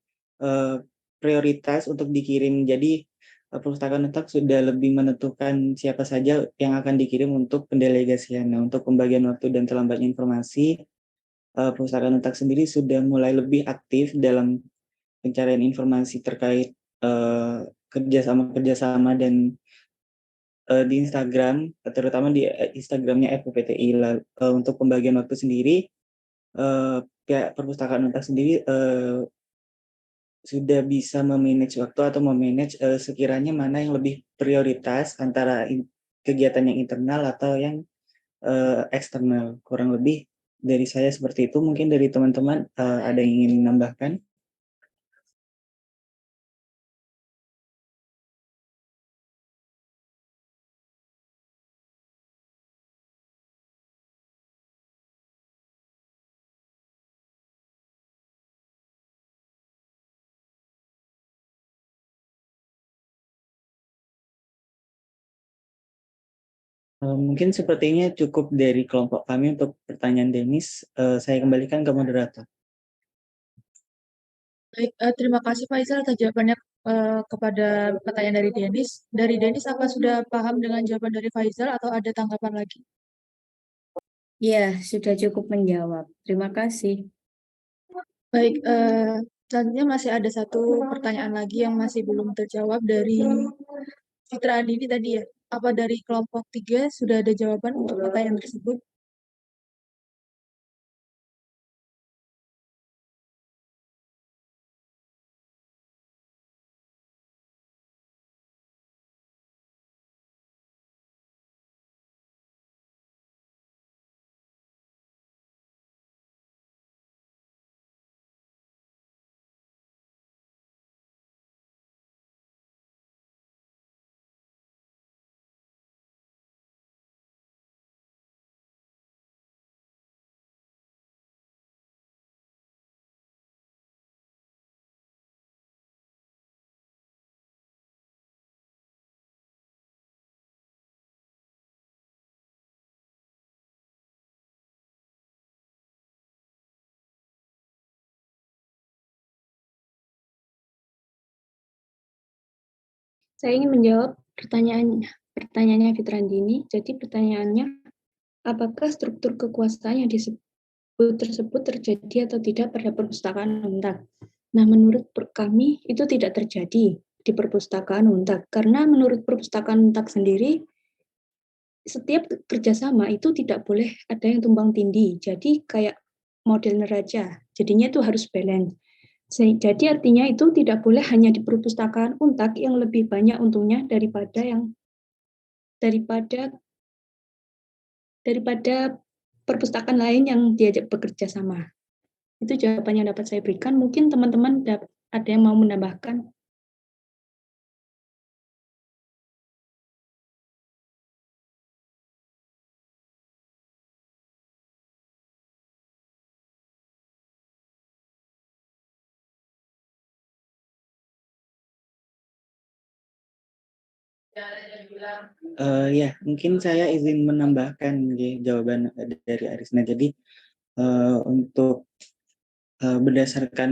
prioritas untuk dikirim. Jadi Perpustakaan Untak sudah lebih menentukan siapa saja yang akan dikirim untuk pendelegasian. Nah, untuk pembagian waktu dan terlambatnya informasi, Perpustakaan Untak sendiri sudah mulai lebih aktif dalam pencarian informasi terkait kerjasama dan di Instagram, terutama di Instagramnya FPPTI. Untuk pembagian waktu sendiri, pihak Perpustakaan Untak sendiri sudah bisa memanage waktu atau memanage sekiranya mana yang lebih prioritas antara kegiatan yang internal atau yang eksternal. Kurang lebih dari saya seperti itu. Mungkin dari teman-teman ada yang ingin menambahkan? Mungkin sepertinya cukup dari kelompok kami untuk pertanyaan Denis. Saya kembalikan ke moderator. Baik, terima kasih Faisal atas jawabannya kepada pertanyaan dari Denis. Dari Denis, apa sudah paham dengan jawaban dari Faisal atau ada tanggapan lagi? Ya, sudah cukup menjawab. Terima kasih. Baik, selanjutnya masih ada satu pertanyaan lagi yang masih belum terjawab dari Fitra Andini tadi ya. Apa dari kelompok 3 sudah ada jawaban untuk pertanyaan tersebut? Saya ingin menjawab pertanyaannya Fitrandini. Jadi pertanyaannya, apakah struktur kekuasaan yang disebut tersebut terjadi atau tidak pada perpustakaan UNTAD? Nah, menurut kami itu tidak terjadi di perpustakaan UNTAD, karena menurut perpustakaan UNTAD sendiri, setiap kerjasama itu tidak boleh ada yang tumbang tindih. Jadi kayak model neraca, jadinya itu harus balance. Jadi artinya itu tidak boleh hanya di perpustakaan UNTAD yang lebih banyak untungnya daripada perpustakaan lain yang diajak bekerja sama. Itu jawaban yang dapat saya berikan. Mungkin teman-teman ada yang mau menambahkan. Ya, mungkin saya izin menambahkan jawaban dari Arisna. Jadi untuk berdasarkan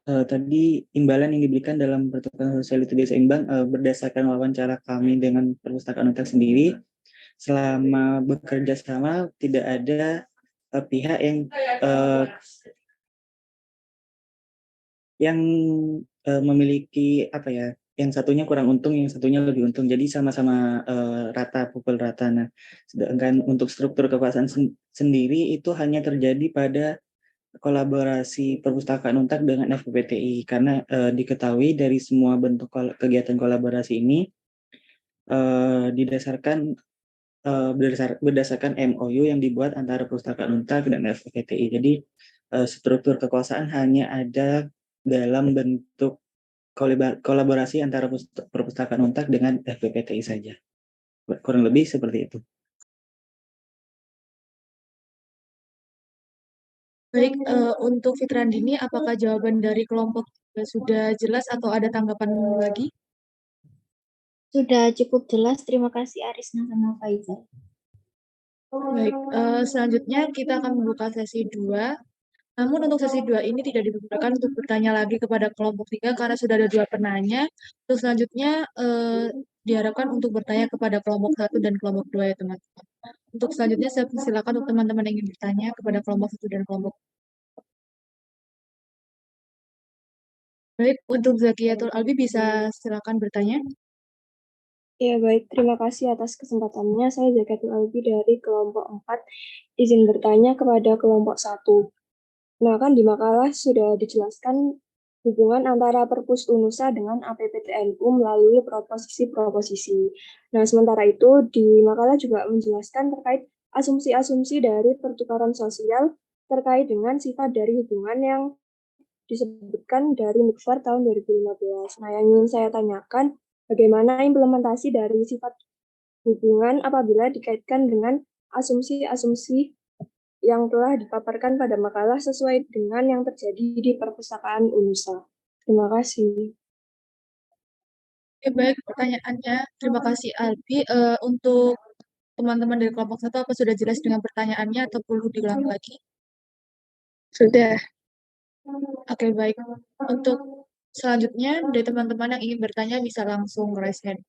tadi imbalan yang diberikan dalam pertukaran sosial itu seimbang, berdasarkan wawancara kami dengan perpustakaan UNTAD sendiri, selama bekerja sama tidak ada pihak yang memiliki apa ya, yang satunya kurang untung, yang satunya lebih untung. Jadi sama-sama rata, pukul rata. Nah, sedangkan untuk struktur kekuasaan sendiri itu hanya terjadi pada kolaborasi perpustakaan UNTAD dengan FPPTI, karena diketahui dari semua bentuk kegiatan kolaborasi ini berdasarkan MOU yang dibuat antara perpustakaan UNTAD dan FPPTI. Jadi struktur kekuasaan hanya ada dalam bentuk kolaborasi antara perpustakaan UNTAD dengan FPPTI saja. Kurang lebih seperti itu. Baik, untuk Fitrandini, apakah jawaban dari kelompok sudah jelas atau ada tanggapan lagi? Sudah cukup jelas. Terima kasih Arisna sama Faizal. Baik, selanjutnya kita akan membuka sesi 2. Namun untuk sesi 2 ini tidak diperbolehkan untuk bertanya lagi kepada kelompok 3 karena sudah ada 2 penanya. Untuk selanjutnya diharapkan untuk bertanya kepada kelompok 1 dan kelompok 2 ya teman-teman. Untuk selanjutnya saya persilakan untuk teman-teman yang ingin bertanya kepada kelompok 1 dan kelompok. Baik, untuk Zakiatul Albi bisa silakan bertanya. Ya, baik. Terima kasih atas kesempatannya. Saya Zakiatul Albi dari kelompok 4. Izin bertanya kepada kelompok 1. Nah, kan di makalah sudah dijelaskan hubungan antara Perpus Unusa dengan APPTNU melalui proposisi-proposisi. Nah, sementara itu di makalah juga menjelaskan terkait asumsi-asumsi dari pertukaran sosial terkait dengan sifat dari hubungan yang disebutkan dari Mukfar tahun 2015. Nah, yang ingin saya tanyakan, bagaimana implementasi dari sifat hubungan apabila dikaitkan dengan asumsi-asumsi yang telah dipaparkan pada makalah sesuai dengan yang terjadi di perpustakaan UNUSA. Terima kasih. Oke, baik pertanyaannya. Terima kasih Albi. Untuk teman-teman dari kelompok 1, apa sudah jelas dengan pertanyaannya atau perlu diulang lagi? Sudah. Oke, baik. Untuk selanjutnya, dari teman-teman yang ingin bertanya bisa langsung raise hand.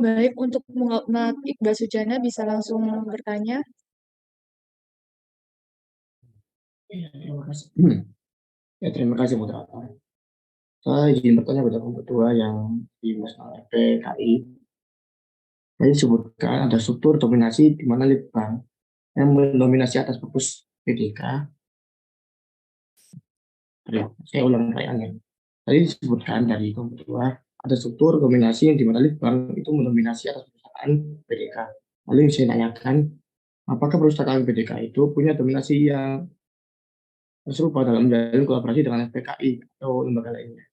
Baik, untuk Muhammad Iqbal Sujana bisa langsung bertanya. Ya, terima kasih. Ya, terima kasih moderator. Saya izin bertanya pada kelompok 2 yang dimaksud PKI. Tadi disebutkan ada struktur dominasi di mana Litbang yang mendominasi atas purpose PDK. Saya ulang pertanyaannya. Tadi disebutkan dari kelompok 2 ada struktur dominasi yang di mana Litbang itu mendominasi atas perpustakaan PDK. Lalu yang saya tanyakan, apakah perpustakaan PDK itu punya dominasi yang serupa dalam menjalin kolaborasi dengan FPKI atau lembaga lainnya?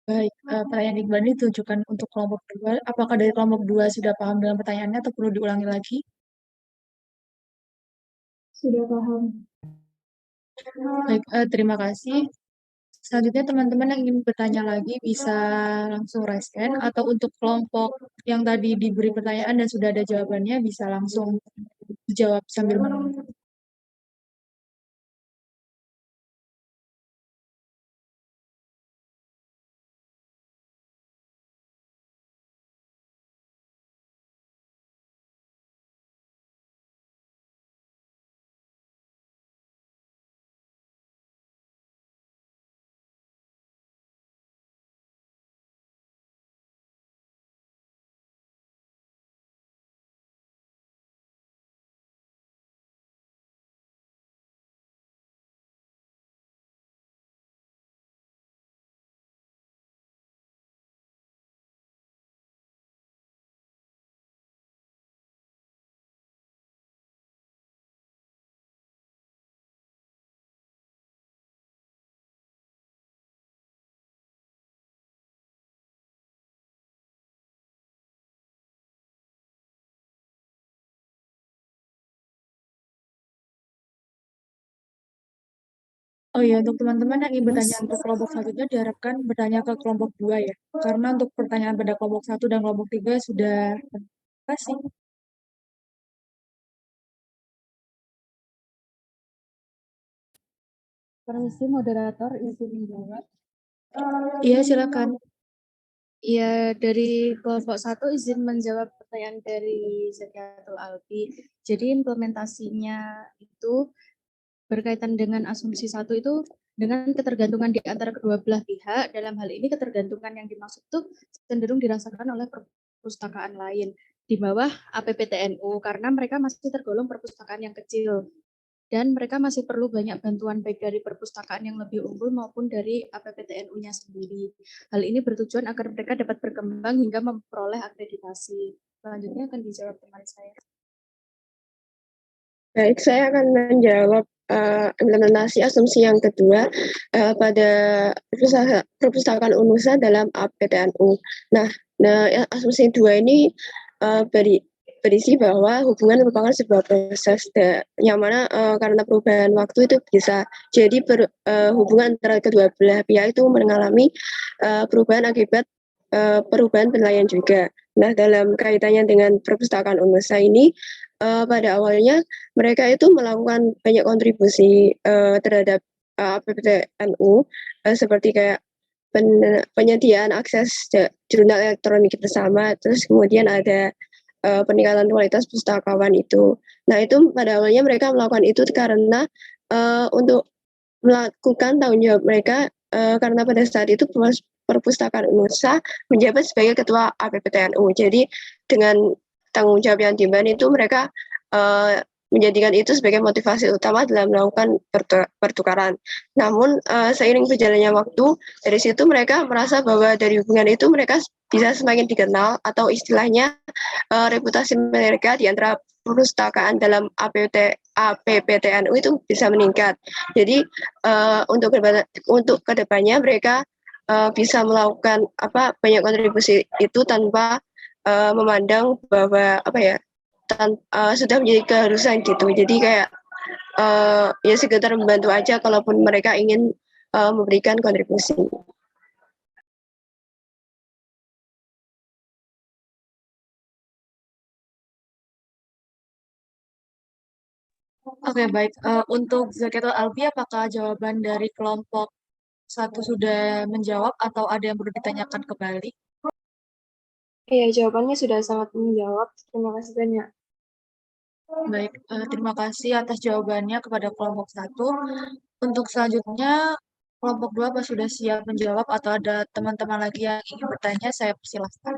Baik, pertanyaan Iqbal ini ditujukan untuk kelompok 2. Apakah dari kelompok 2 sudah paham dengan pertanyaannya atau perlu diulangi lagi? Sudah paham. Baik, terima kasih. Selanjutnya teman-teman yang ingin bertanya lagi bisa langsung raise hand, atau untuk kelompok yang tadi diberi pertanyaan dan sudah ada jawabannya bisa langsung dijawab sambil menunggu. Oh iya, untuk teman-teman yang ingin bertanya untuk kelompok selanjutnya diharapkan bertanya ke kelompok 2 ya. Karena untuk pertanyaan pada kelompok 1 dan kelompok 3 sudah kasih. Permisi moderator, izin menjawab. Iya, silakan. Iya, dari kelompok 1 izin menjawab pertanyaan dari Zakiatul Alfi. Jadi implementasinya itu berkaitan dengan asumsi 1 itu dengan ketergantungan di antara kedua belah pihak. Dalam hal ini ketergantungan yang dimaksud itu cenderung dirasakan oleh perpustakaan lain di bawah APPTNU karena mereka masih tergolong perpustakaan yang kecil dan mereka masih perlu banyak bantuan baik dari perpustakaan yang lebih unggul maupun dari APPTNU-nya sendiri. Hal ini bertujuan agar mereka dapat berkembang hingga memperoleh akreditasi. Selanjutnya akan dijawab teman saya. Baik, saya akan menjawab implementasi asumsi yang kedua pada perpustakaan UNUSA dalam APTNU. Nah, asumsi 2 ini berisi bahwa hubungan merupakan sebuah proses yang mana karena perubahan waktu itu bisa jadi hubungan antara kedua belah pihak itu mengalami perubahan akibat perubahan penilaian juga. Nah, dalam kaitannya dengan perpustakaan UNUSA ini, pada awalnya mereka itu melakukan banyak kontribusi terhadap APPTNU seperti kayak penyediaan akses jurnal elektronik bersama, terus kemudian ada peningkatan kualitas pustakawan itu. Nah, itu pada awalnya mereka melakukan itu karena untuk melakukan tanggung jawab mereka karena pada saat itu perpustakaan UNUSA menjabat sebagai ketua APPTNU. Jadi dengan tanggung jawab yang timbang itu mereka menjadikan itu sebagai motivasi utama dalam melakukan pertukaran. Namun seiring berjalannya waktu, dari situ mereka merasa bahwa dari hubungan itu mereka bisa semakin dikenal atau istilahnya reputasi mereka di antara perpustakaan dalam APPTNU itu bisa meningkat. Jadi untuk kedepannya mereka bisa melakukan banyak kontribusi itu tanpa memandang bahwa sudah menjadi keharusan gitu. Jadi kayak ya sekedar membantu aja kalaupun mereka ingin memberikan kontribusi. Oke, baik. Untuk Zakiatul Alfi, apakah jawaban dari kelompok 1 sudah menjawab atau ada yang perlu ditanyakan kembali? Iya, jawabannya sudah sangat menjawab. Terima kasih banyak. Baik, terima kasih atas jawabannya kepada kelompok 1. Untuk selanjutnya, kelompok 2 apa sudah siap menjawab atau ada teman-teman lagi yang ingin bertanya, saya persilahkan.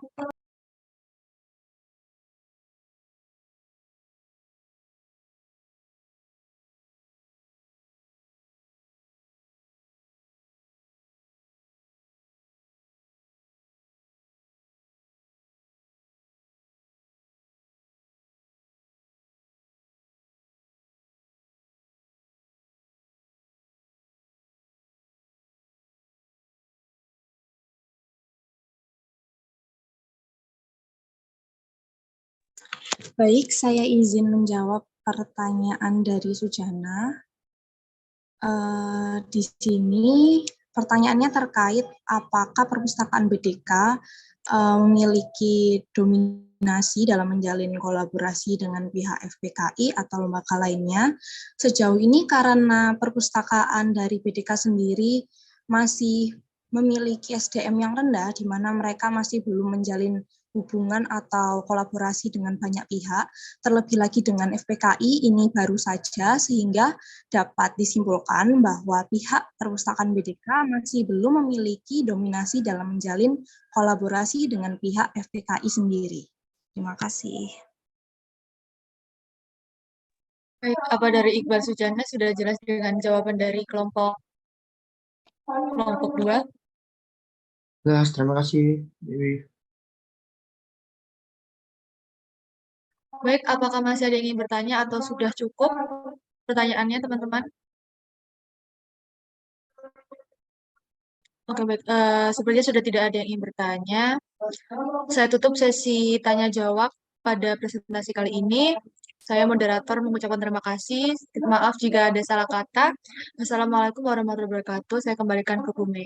Baik, saya izin menjawab pertanyaan dari Sujana. Di sini pertanyaannya terkait apakah perpustakaan BDK memiliki dominasi dalam menjalin kolaborasi dengan pihak FPKI atau lembaga lainnya. Sejauh ini karena perpustakaan dari BDK sendiri masih memiliki SDM yang rendah, di mana mereka masih belum menjalin hubungan atau kolaborasi dengan banyak pihak, terlebih lagi dengan FPKI ini baru saja, sehingga dapat disimpulkan bahwa pihak perpustakaan BDK masih belum memiliki dominasi dalam menjalin kolaborasi dengan pihak FPKI sendiri. Terima kasih. Baik, apa dari Iqbal Sujana sudah jelas dengan jawaban dari kelompok 2? Jelas, terima kasih, Dewi. Baik, apakah masih ada yang ingin bertanya atau sudah cukup pertanyaannya, teman-teman? Oke, baik. Sepertinya sudah tidak ada yang ingin bertanya. Saya tutup sesi tanya jawab pada presentasi kali ini. Saya moderator mengucapkan terima kasih. Maaf jika ada salah kata. Assalamualaikum warahmatullahi wabarakatuh. Saya kembalikan ke Bu Mei.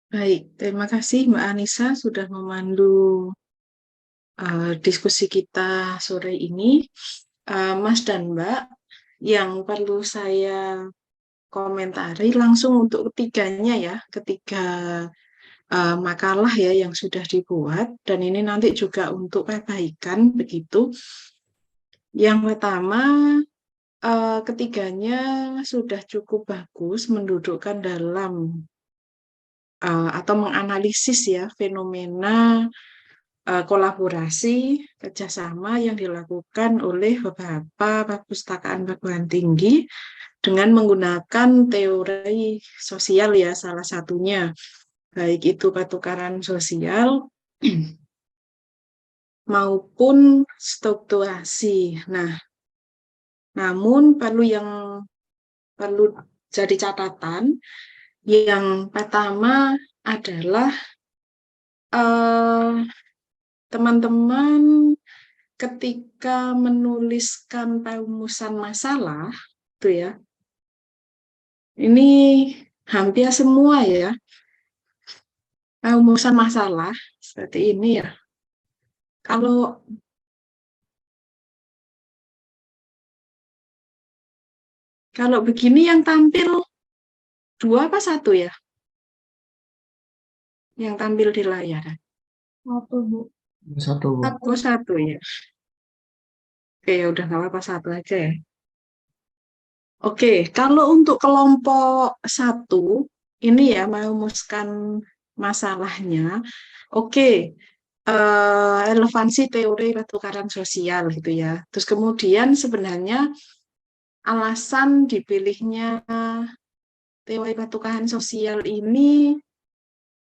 Baik, terima kasih Mbak Anissa sudah memandu diskusi kita sore ini. Mas dan Mbak, yang perlu saya komentari langsung untuk ketiganya ya, ketiga makalah ya yang sudah dibuat, dan ini nanti juga untuk perbaikan begitu. Yang pertama, ketiganya sudah cukup bagus mendudukkan dalam atau menganalisis ya fenomena kolaborasi kerjasama yang dilakukan oleh beberapa perpustakaan perguruan tinggi dengan menggunakan teori sosial ya salah satunya, baik itu pertukaran sosial maupun strukturasi. Nah, namun perlu jadi catatan. Yang pertama adalah teman-teman ketika menuliskan perumusan masalah, tuh ya, ini hampir semua ya perumusan masalah seperti ini ya. Kalau begini yang tampil 2 apa 1 ya? Yang tampil di layar. 1, Bu. 1, Bu. Oh, 1 ya. Oke, ya udah nggak apa-apa 1 aja ya. Oke, kalau untuk kelompok 1, ini ya merumuskan masalahnya. Oke, relevansi teori pertukaran sosial gitu ya. Terus kemudian sebenarnya alasan dipilihnya teori pertukaran sosial ini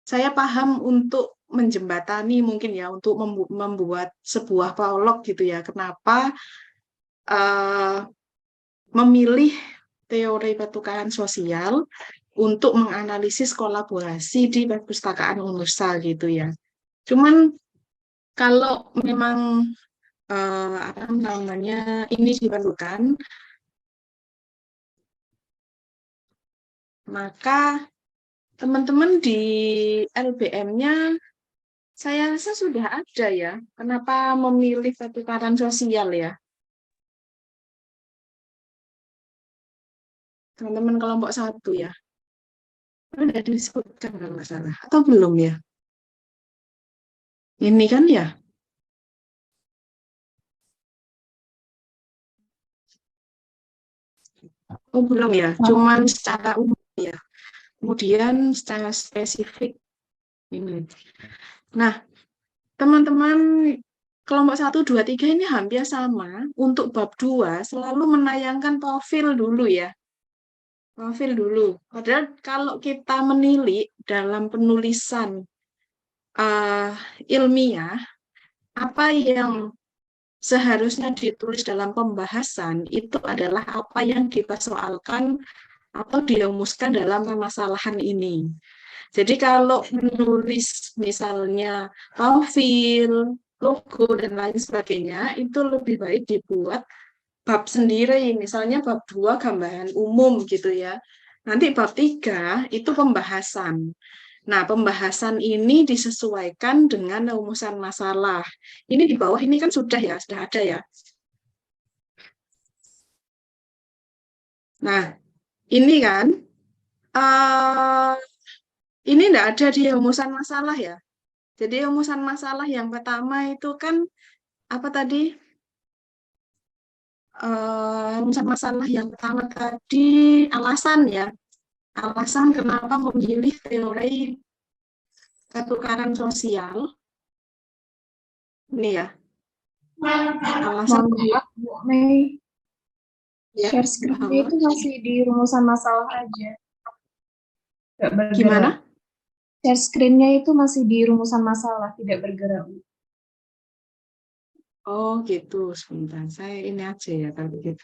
saya paham untuk menjembatani mungkin ya, untuk membuat sebuah prolog gitu ya, kenapa memilih teori pertukaran sosial untuk menganalisis kolaborasi di perpustakaan Unusal gitu ya. Cuman kalau memang ini diperlukan, maka teman-teman di LBM-nya saya rasa sudah ada ya. Kenapa memilih pertukaran sosial ya? Teman-teman kelompok 1 ya. Sudah disebutkan kalau nggak salah. Atau belum ya? Ini kan ya? Oh, belum ya, cuman secara umum ya. Kemudian secara spesifik ini. Nah, teman-teman kelompok 1, 2, 3 ini hampir sama. Untuk bab 2 selalu menayangkan profil dulu ya. Profil dulu. Padahal kalau kita menilik dalam penulisan ilmiah, apa yang seharusnya ditulis dalam pembahasan itu adalah apa yang dipersoalkan atau dirumuskan dalam permasalahan ini. Jadi kalau menulis misalnya profil, logo, dan lain sebagainya, itu lebih baik dibuat bab sendiri, misalnya bab 2 gambaran umum gitu ya. Nanti bab 3 itu pembahasan. Nah, pembahasan ini disesuaikan dengan rumusan masalah. Ini di bawah ini kan sudah ada ya. Nah, ini kan, ini tidak ada di rumusan masalah ya. Jadi rumusan masalah yang pertama itu kan, apa tadi? Rumusan masalah yang pertama tadi, alasan ya. Alasan kenapa memilih teori ketukaran sosial. Ini ya. Alasan Bu Mei, ya, share screen-nya itu masih di rumusan masalah aja. Tidak bergerak. Gimana? Share screen-nya itu masih di rumusan masalah, tidak bergerak. Oh gitu, sebentar. Saya ini aja ya kalau gitu.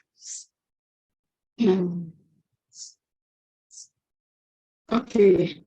Oke.